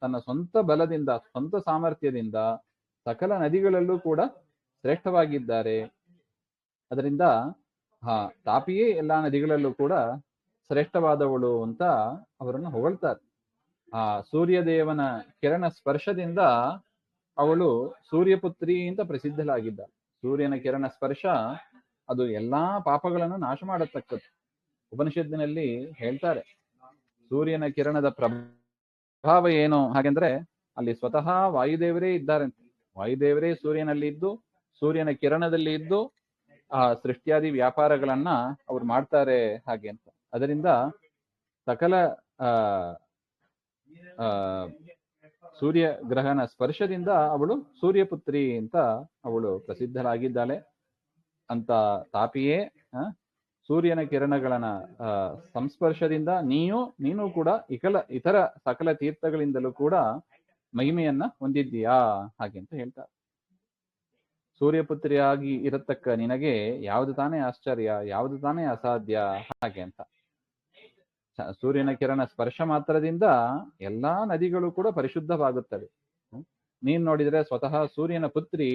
ತನ್ನ ಸ್ವಂತ ಬಲದಿಂದ ಸ್ವಂತ ಸಾಮರ್ಥ್ಯದಿಂದ ಸಕಲ ನದಿಗಳಲ್ಲೂ ಕೂಡ ಶ್ರೇಷ್ಠವಾಗಿದ್ದಾರೆ. ಅದರಿಂದ ತಾಪಿಯೇ ಎಲ್ಲಾ ನದಿಗಳಲ್ಲೂ ಕೂಡ ಶ್ರೇಷ್ಠವಾದವಳು ಅಂತ ಅವರನ್ನು ಹೊಗಳ್ತಾರೆ. ಆ ಸೂರ್ಯದೇವನ ಕಿರಣ ಸ್ಪರ್ಶದಿಂದ ಅವಳು ಸೂರ್ಯಪುತ್ರಿ ಅಂತ ಪ್ರಸಿದ್ಧಳಾಗಿದ್ದಾಳೆ. ಸೂರ್ಯನ ಕಿರಣ ಸ್ಪರ್ಶ ಅದು ಎಲ್ಲಾ ಪಾಪಗಳನ್ನು ನಾಶ ಮಾಡತಕ್ಕದ್ದು. ಉಪನಿಷತ್ತಿನಲ್ಲಿ ಹೇಳ್ತಾರೆ, ಸೂರ್ಯನ ಕಿರಣದ ಪ್ರಭಾವ ಏನು ಹಾಗೆಂದ್ರೆ ಅಲ್ಲಿ ಸ್ವತಃ ವಾಯುದೇವರೇ ಇದ್ದಾರಂತೆ. ವಾಯುದೇವರೇ ಸೂರ್ಯನಲ್ಲಿ ಇದ್ದು ಸೂರ್ಯನ ಕಿರಣದಲ್ಲಿ ಇದ್ದು ಆ ಸೃಷ್ಟಿಯಾದಿ ವ್ಯಾಪಾರಗಳನ್ನ ಅವ್ರು ಮಾಡ್ತಾರೆ ಹಾಗೆ ಅಂತ. ಅದರಿಂದ ಸಕಲ ಸೂರ್ಯ ಗ್ರಹಣ ಸ್ಪರ್ಶದಿಂದ ಅವಳು ಸೂರ್ಯಪುತ್ರಿ ಅಂತ ಅವಳು ಪ್ರಸಿದ್ಧರಾಗಿದ್ದಾಳೆ. ಅಂತ ತಾಪಿಯೇ ಸೂರ್ಯನ ಕಿರಣಗಳನ್ನ ಸಂಸ್ಪರ್ಶದಿಂದ ನೀನು ಕೂಡ ಇತರ ಸಕಲ ತೀರ್ಥಗಳಿಂದಲೂ ಕೂಡ ಮಹಿಮೆಯನ್ನ ಹೊಂದಿದ್ದೀಯಾ ಹಾಗೆ ಅಂತ ಹೇಳ್ತಾರೆ. ಸೂರ್ಯಪುತ್ರಿಯಾಗಿ ಇರತಕ್ಕ ನಿನಗೆ ಯಾವುದು ತಾನೇ ಆಶ್ಚರ್ಯ, ಯಾವುದು ತಾನೇ ಅಸಾಧ್ಯ ಹಾಗೆ ಅಂತ. ಸೂರ್ಯನ ಕಿರಣ ಸ್ಪರ್ಶ ಮಾತ್ರದಿಂದ ಎಲ್ಲಾ ನದಿಗಳು ಕೂಡ ಪರಿಶುದ್ಧವಾಗುತ್ತವೆ. ನೀನ್ ನೋಡಿದ್ರೆ ಸ್ವತಃ ಸೂರ್ಯನ ಪುತ್ರಿ,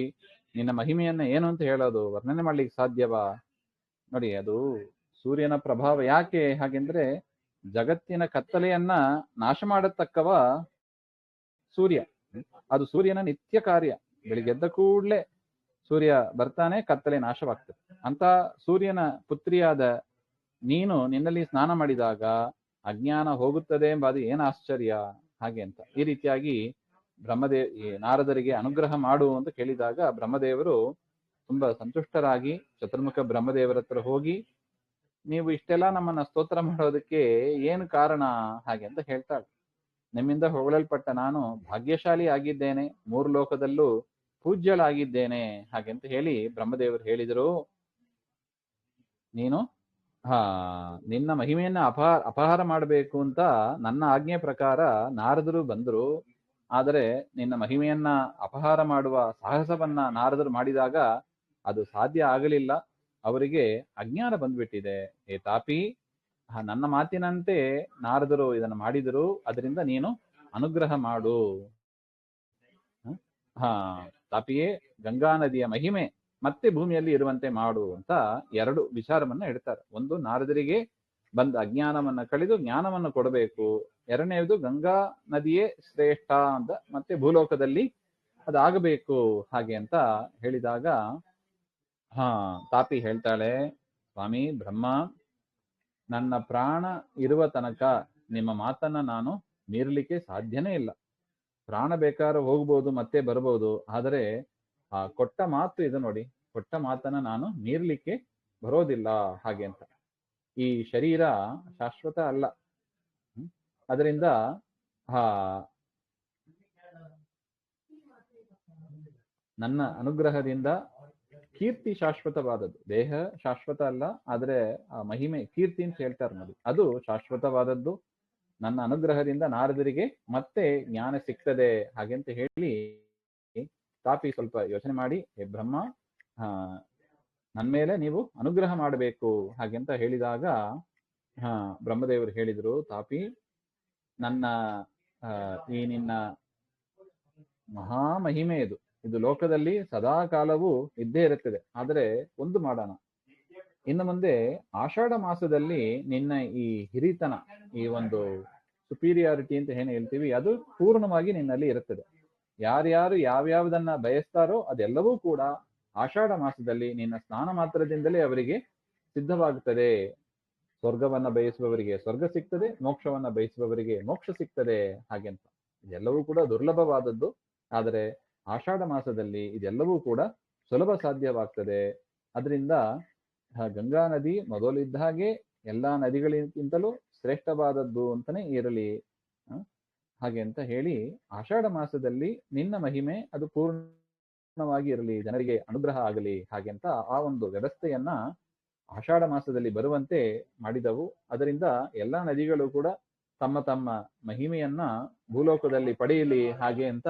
ನಿನ್ನ ಮಹಿಮೆಯನ್ನ ಏನು ಅಂತ ಹೇಳೋದು, ವರ್ಣನೆ ಮಾಡ್ಲಿಕ್ಕೆ ಸಾಧ್ಯವಾ? ನೋಡಿ, ಅದು ಸೂರ್ಯನ ಪ್ರಭಾವ ಯಾಕೆ ಹಾಗೆಂದ್ರೆ ಜಗತ್ತಿನ ಕತ್ತಲೆಯನ್ನ ನಾಶ ಮಾಡತಕ್ಕವ ಸೂರ್ಯ. ಅದು ಸೂರ್ಯನ ನಿತ್ಯ ಕಾರ್ಯ. ಬೆಳಿಗ್ಗೆದ್ದ ಕೂಡ್ಲೆ ಸೂರ್ಯ ಬರ್ತಾನೆ, ಕತ್ತಲೆ ನಾಶವಾಗ್ತದೆ. ಅಂತ ಸೂರ್ಯನ ಪುತ್ರಿಯಾದ ನೀನು ನಿನ್ನಲ್ಲಿ ಸ್ನಾನ ಮಾಡಿದಾಗ ಅಜ್ಞಾನ ಹೋಗುತ್ತದೆ ಎಂಬುದು ಏನು ಆಶ್ಚರ್ಯ ಹಾಗೆ ಅಂತ. ಈ ರೀತಿಯಾಗಿ ನಾರದರಿಗೆ ಅನುಗ್ರಹ ಮಾಡು ಅಂತ ಕೇಳಿದಾಗ ಬ್ರಹ್ಮದೇವರು ತುಂಬಾ ಸಂತುಷ್ಟರಾಗಿ ಚತುರ್ಮುಖ ಬ್ರಹ್ಮದೇವರ ಹತ್ರ ಹೋಗಿ, ನೀವು ಇಷ್ಟೆಲ್ಲ ನಮ್ಮನ್ನ ಸ್ತೋತ್ರ ಮಾಡೋದಕ್ಕೆ ಏನು ಕಾರಣ ಹಾಗೆ ಅಂತ ಹೇಳ್ತಾಳೆ. ನಿಮ್ಮಿಂದ ಹೊಗಳಲ್ಪಟ್ಟ ನಾನು ಭಾಗ್ಯಶಾಲಿ ಆಗಿದ್ದೇನೆ, 3 ಲೋಕದಲ್ಲೂ ಪೂಜ್ಯಳಾಗಿದ್ದೇನೆ ಹಾಗೆಂತ ಹೇಳಿ ಬ್ರಹ್ಮದೇವರು ಹೇಳಿದರು. ನೀನು ನಿನ್ನ ಮಹಿಮೆಯನ್ನ ಅಪಹಾರ ಮಾಡಬೇಕು ಅಂತ ನನ್ನ ಆಜ್ಞೆ ಪ್ರಕಾರ ನಾರದರು ಬಂದರು. ಆದರೆ ನಿನ್ನ ಮಹಿಮೆಯನ್ನ ಅಪಹಾರ ಮಾಡುವ ಸಾಹಸವನ್ನ ನಾರದರು ಮಾಡಿದಾಗ ಅದು ಸಾಧ್ಯ ಆಗಲಿಲ್ಲ. ಅವರಿಗೆ ಅಜ್ಞಾನ ಬಂದ್ಬಿಟ್ಟಿದೆ. ಹೇ ತಾಪಿ, ನನ್ನ ಮಾತಿನಂತೆ ನಾರದರು ಇದನ್ನು ಮಾಡಿದರು, ಅದರಿಂದ ನೀನು ಅನುಗ್ರಹ ಮಾಡು. ತಾಪಿಯೇ ಗಂಗಾ ನದಿಯ ಮಹಿಮೆ ಮತ್ತೆ ಭೂಮಿಯಲ್ಲಿ ಇರುವಂತೆ ಮಾಡು ಅಂತ 2 ವಿಚಾರವನ್ನ ಇಡ್ತಾರೆ. ಒಂದು, ನಾರದರಿಗೆ ಬಂದ ಅಜ್ಞಾನವನ್ನ ಕಳೆದು ಜ್ಞಾನವನ್ನು ಕೊಡಬೇಕು. ಎರಡನೇದು, ಗಂಗಾ ನದಿಯೇ ಶ್ರೇಷ್ಠ ಅಂತ ಮತ್ತೆ ಭೂಲೋಕದಲ್ಲಿ ಅದಾಗಬೇಕು ಹಾಗೆ ಅಂತ ಹೇಳಿದಾಗ ತಾಪಿ ಹೇಳ್ತಾಳೆ, ಸ್ವಾಮಿ ಬ್ರಹ್ಮ, ನನ್ನ ಪ್ರಾಣ ಇರುವ ತನಕ ನಿಮ್ಮ ಮಾತನ್ನ ನಾನು ಮೀರಲಿಕ್ಕೆ ಸಾಧ್ಯನೇ ಇಲ್ಲ. ಪ್ರಾಣ ಬೇಕಾದ್ರೆ ಹೋಗ್ಬೋದು, ಮತ್ತೆ ಬರ್ಬೋದು, ಆದರೆ ಕೊಟ್ಟ ಮಾತು ಇದು ನೋಡಿ, ಕೊಟ್ಟ ಮಾತನ್ನ ನಾನು ಮೀರ್ಲಿಕ್ಕೆ ಬರೋದಿಲ್ಲ ಹಾಗೆ ಅಂತ. ಈ ಶರೀರ ಶಾಶ್ವತ ಅಲ್ಲ. ಅದರಿಂದ ನನ್ನ ಅನುಗ್ರಹದಿಂದ ಕೀರ್ತಿ ಶಾಶ್ವತವಾದದ್ದು. ದೇಹ ಶಾಶ್ವತ ಅಲ್ಲ, ಆದ್ರೆ ಆ ಮಹಿಮೆ ಕೀರ್ತಿ ಅಂತ ಹೇಳ್ತಾರೆ ನೋಡಿ, ಅದು ಶಾಶ್ವತವಾದದ್ದು. ನನ್ನ ಅನುಗ್ರಹದಿಂದ ನಾರದರಿಗೆ ಮತ್ತೆ ಜ್ಞಾನ ಸಿಗ್ತದೆ ಹಾಗೆಂತ ಹೇಳಿ ತಾಪಿ ಸ್ವಲ್ಪ ಯೋಚನೆ ಮಾಡಿ, ಹೇ ಬ್ರಹ್ಮ, ನನ್ನ ಮೇಲೆ ನೀವು ಅನುಗ್ರಹ ಮಾಡಬೇಕು ಹಾಗೆಂತ ಹೇಳಿದಾಗ ಬ್ರಹ್ಮದೇವರು ಹೇಳಿದರು, ತಾಪಿ, ನನ್ನ ಈ ನಿನ್ನ ಮಹಾಮಹಿಮೆ ಇದು ಲೋಕದಲ್ಲಿ ಸದಾ ಕಾಲವೂ ಇದ್ದೇ ಇರುತ್ತದೆ. ಆದರೆ ಒಂದು ಮಾಡೋಣ, ಇನ್ನು ಮುಂದೆ ಆಷಾಢ ಮಾಸದಲ್ಲಿ ನಿನ್ನ ಈ ಹಿರಿತನ, ಈ ಒಂದು ಸುಪೀರಿಯಾರಿಟಿ ಅಂತ ಏನು ಹೇಳ್ತೀವಿ, ಅದು ಪೂರ್ಣವಾಗಿ ನಿನ್ನಲ್ಲಿ ಇರುತ್ತದೆ. ಯಾರ್ಯಾರು ಯಾವ್ಯಾವುದನ್ನ ಬಯಸ್ತಾರೋ ಅದೆಲ್ಲವೂ ಕೂಡ ಆಷಾಢ ಮಾಸದಲ್ಲಿ ನಿನ್ನ ಸ್ನಾನ ಮಾತ್ರದಿಂದಲೇ ಅವರಿಗೆ ಸಿದ್ಧವಾಗುತ್ತದೆ. ಸ್ವರ್ಗವನ್ನ ಬಯಸುವವರಿಗೆ ಸ್ವರ್ಗ ಸಿಗ್ತದೆ, ಮೋಕ್ಷವನ್ನ ಬಯಸುವವರಿಗೆ ಮೋಕ್ಷ ಸಿಗ್ತದೆ ಹಾಗೆಂತ. ಇದೆಲ್ಲವೂ ಕೂಡ ದುರ್ಲಭವಾದದ್ದು, ಆದರೆ ಆಷಾಢ ಮಾಸದಲ್ಲಿ ಇದೆಲ್ಲವೂ ಕೂಡ ಸುಲಭ ಸಾಧ್ಯವಾಗ್ತದೆ. ಅದರಿಂದ ಗಂಗಾ ನದಿ ಮೊದಲಿದ್ದ ಹಾಗೆ ಎಲ್ಲಾ ನದಿಗಳಿಗಿಂತಲೂ ಶ್ರೇಷ್ಠವಾದದ್ದು ಅಂತಾನೆ ಇರಲಿ ಹಾಗೆ ಅಂತ ಹೇಳಿ, ಆಷಾಢ ಮಾಸದಲ್ಲಿ ನಿನ್ನ ಮಹಿಮೆ ಅದು ಪೂರ್ಣವಾಗಿ ಇರಲಿ, ಜನರಿಗೆ ಅನುಗ್ರಹ ಆಗಲಿ ಹಾಗೆ ಅಂತ ಆ ಒಂದು ವ್ಯವಸ್ಥೆಯನ್ನ ಆಷಾಢ ಮಾಸದಲ್ಲಿ ಬರುವಂತೆ ಮಾಡಿದವು. ಅದರಿಂದ ಎಲ್ಲಾ ನದಿಗಳು ಕೂಡ ತಮ್ಮ ತಮ್ಮ ಮಹಿಮೆಯನ್ನ ಭೂಲೋಕದಲ್ಲಿ ಪಡೆಯಲಿ ಹಾಗೆ ಅಂತ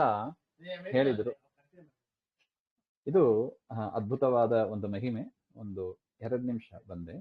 ಹೇಳಿದರು. ಇದು ಅದ್ಭುತವಾದ ಒಂದು ಮಹಿಮೆ. ಒಂದು 2 ನಿಮಿಷ ಬಂದೆ.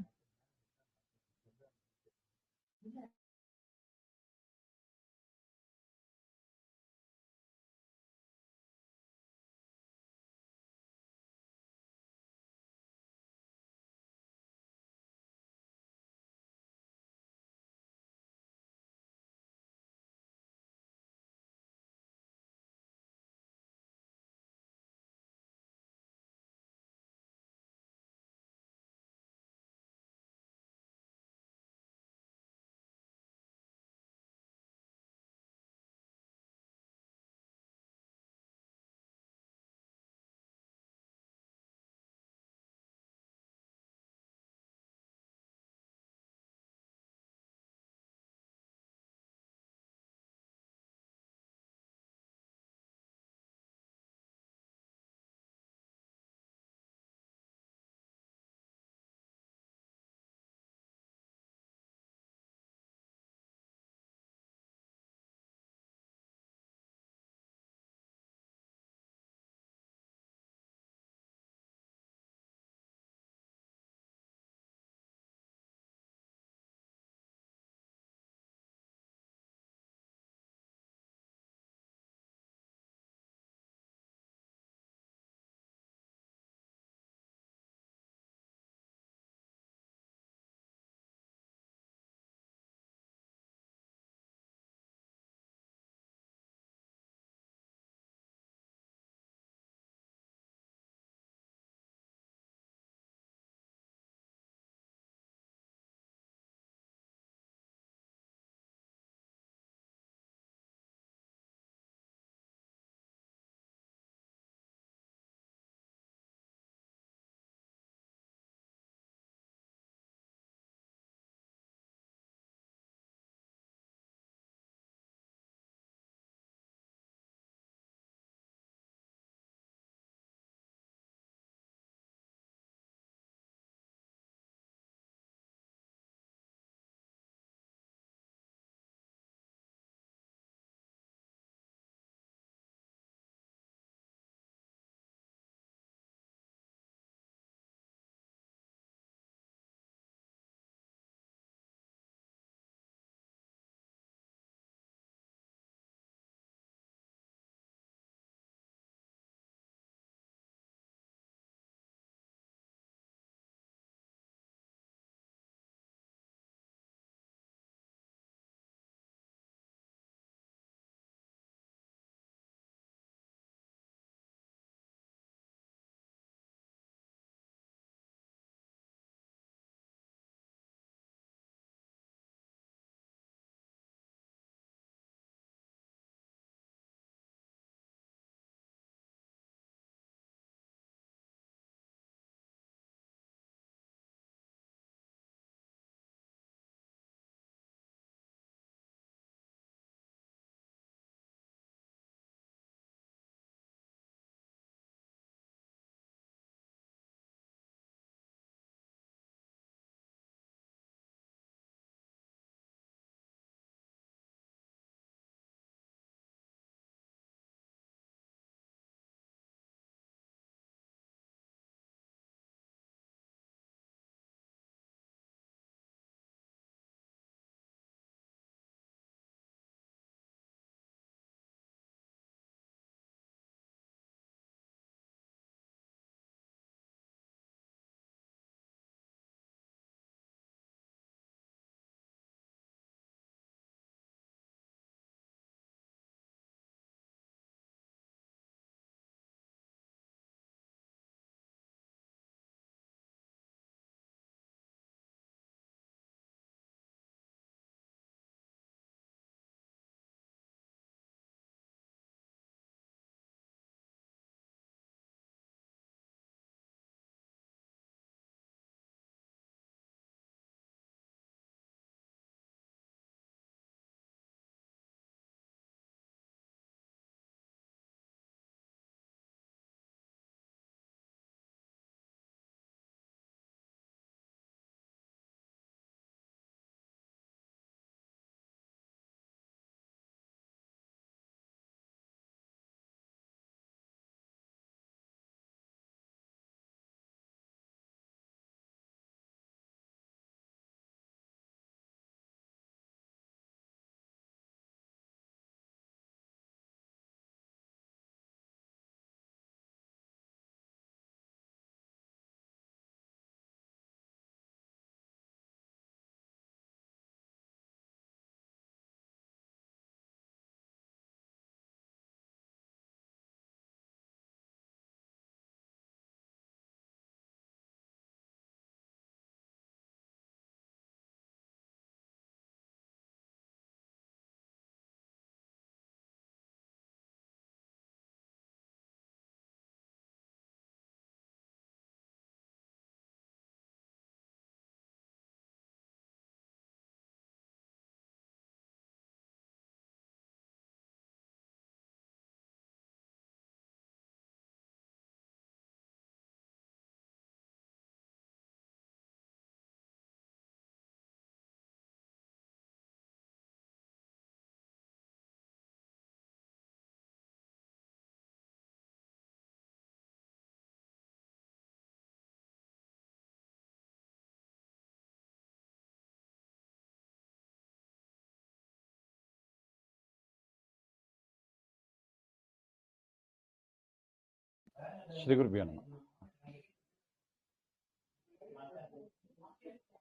ಶ್ರೀ ಗುರುಭ್ಯೋ ನಮಃ.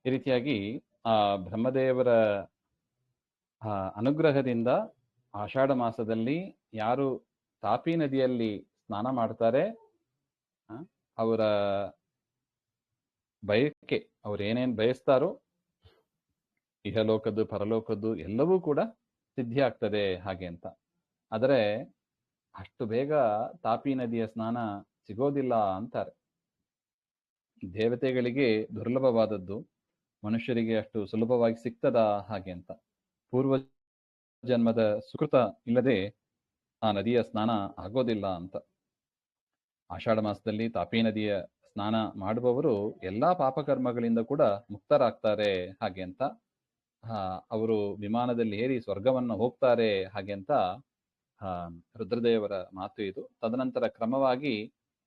ಈ ರೀತಿಯಾಗಿ ಆ ಬ್ರಹ್ಮದೇವರ ಅನುಗ್ರಹದಿಂದ ಆಷಾಢ ಮಾಸದಲ್ಲಿ ಯಾರು ತಾಪಿ ನದಿಯಲ್ಲಿ ಸ್ನಾನ ಮಾಡ್ತಾರೆ, ಅವರ ಬಯಕೆ, ಅವ್ರು ಏನೇನ್ ಬಯಸ್ತಾರೋ ಇಹಲೋಕದ್ದು ಪರಲೋಕದ್ದು ಎಲ್ಲವೂ ಕೂಡ ಸಿದ್ಧಿ ಆಗ್ತದೆ ಹಾಗೆ ಅಂತ. ಆದರೆ ಅಷ್ಟು ಬೇಗ ತಾಪಿ ನದಿಯ ಸ್ನಾನ ಸಿಗೋದಿಲ್ಲ ಅಂತಾರೆ. ದೇವತೆಗಳಿಗೆ ದುರ್ಲಭವಾದದ್ದು, ಮನುಷ್ಯರಿಗೆ ಅಷ್ಟು ಸುಲಭವಾಗಿ ಸಿಗ್ತದ ಹಾಗೆ ಅಂತ. ಪೂರ್ವ ಜನ್ಮದ ಸುಕೃತ ಇಲ್ಲದೆ ಆ ನದಿಯ ಸ್ನಾನ ಆಗೋದಿಲ್ಲ ಅಂತ. ಆಷಾಢ ಮಾಸದಲ್ಲಿ ತಾಪಿ ನದಿಯ ಸ್ನಾನ ಮಾಡುವವರು ಎಲ್ಲಾ ಪಾಪಕರ್ಮಗಳಿಂದ ಕೂಡ ಮುಕ್ತರಾಗ್ತಾರೆ ಹಾಗೆ ಅಂತ. ಅವರು ವಿಮಾನದಲ್ಲಿ ಏರಿ ಸ್ವರ್ಗವನ್ನು ಹೋಗ್ತಾರೆ ಹಾಗೆ ಅಂತ ರುದ್ರದೇವರ ಮಾತು ಇದು. ತದನಂತರ ಕ್ರಮವಾಗಿ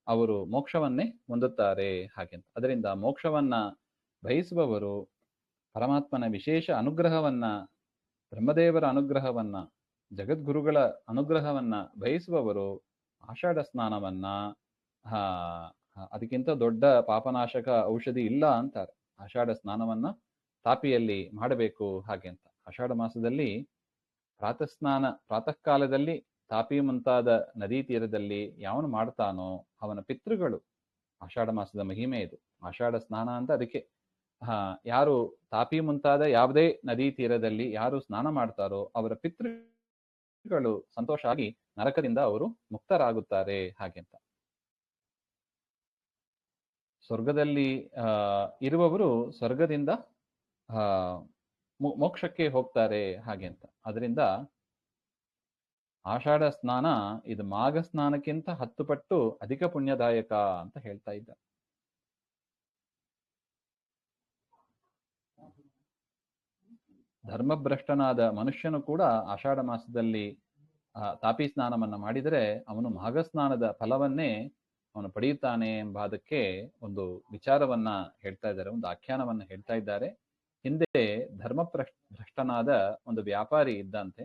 ಅವರು ಮೋಕ್ಷವನ್ನೇ ಹೊಂದುತ್ತಾರೆ ಹಾಗೆ ಅಂತ. ಅದರಿಂದ ಮೋಕ್ಷವನ್ನ ಬಯಸುವವರು ಪರಮಾತ್ಮನ ವಿಶೇಷ ಅನುಗ್ರಹವನ್ನ, ಬ್ರಹ್ಮದೇವರ ಅನುಗ್ರಹವನ್ನ, ಜಗದ್ಗುರುಗಳ ಅನುಗ್ರಹವನ್ನ ಬಯಸುವವರು ಆಷಾಢ ಸ್ನಾನವನ್ನ ಅದಕ್ಕಿಂತ ದೊಡ್ಡ ಪಾಪನಾಶಕ ಔಷಧಿ ಇಲ್ಲ ಅಂತಾರೆ. ಆಷಾಢ ಸ್ನಾನವನ್ನ ತಾಪಿಯಲ್ಲಿ ಮಾಡಬೇಕು ಹಾಗೆ ಅಂತ. ಆಷಾಢ ಮಾಸದಲ್ಲಿ ಪ್ರಾತಃ ಕಾಲದಲ್ಲಿ ತಾಪಿ ಮುಂತಾದ ನದಿ ತೀರದಲ್ಲಿ ಯಾವನು ಮಾಡ್ತಾನೋ ಅವನ ಪಿತೃಗಳು, ಆಷಾಢ ಮಾಸದ ಮಹಿಮೆ ಇದು. ಆಷಾಢ ಸ್ನಾನ ಅಂತ ಅದಕ್ಕೆ. ಯಾರು ತಾಪಿ ಮುಂತಾದ ಯಾವುದೇ ನದಿ ತೀರದಲ್ಲಿ ಯಾರು ಸ್ನಾನ ಮಾಡ್ತಾರೋ ಅವರ ಪಿತೃಗಳು ಸಂತೋಷ ಆಗಿ ನರಕದಿಂದ ಅವರು ಮುಕ್ತರಾಗುತ್ತಾರೆ ಹಾಗೆ ಅಂತ. ಸ್ವರ್ಗದಲ್ಲಿ ಇರುವವರು ಸ್ವರ್ಗದಿಂದ ಮೋಕ್ಷಕ್ಕೆ ಹೋಗ್ತಾರೆ ಹಾಗೆ ಅಂತ. ಅದರಿಂದ ಆಷಾಢ ಸ್ನಾನ ಇದು ಮಾಘ ಸ್ನಾನಕ್ಕಿಂತ 10 ಪಟ್ಟು ಅಧಿಕ ಪುಣ್ಯದಾಯಕ ಅಂತ ಹೇಳ್ತಾ ಇದ್ದ. ಧರ್ಮಭ್ರಷ್ಟನಾದ ಮನುಷ್ಯನು ಕೂಡ ಆಷಾಢ ಮಾಸದಲ್ಲಿ ತಾಪಿ ಸ್ನಾನವನ್ನ ಮಾಡಿದರೆ ಅವನು ಮಾಘ ಸ್ನಾನದ ಫಲವನ್ನೇ ಅವನು ಪಡೆಯುತ್ತಾನೆ ಎಂಬುದಕ್ಕೆ ಒಂದು ವಿಚಾರವನ್ನ ಹೇಳ್ತಾ ಇದ್ದಾರೆ, ಒಂದು ಆಖ್ಯಾನವನ್ನ ಹೇಳ್ತಾ ಇದ್ದಾರೆ. ಹಿಂದೆ ಭ್ರಷ್ಟನಾದ ಒಂದು ವ್ಯಾಪಾರಿ ಇದ್ದಂತೆ.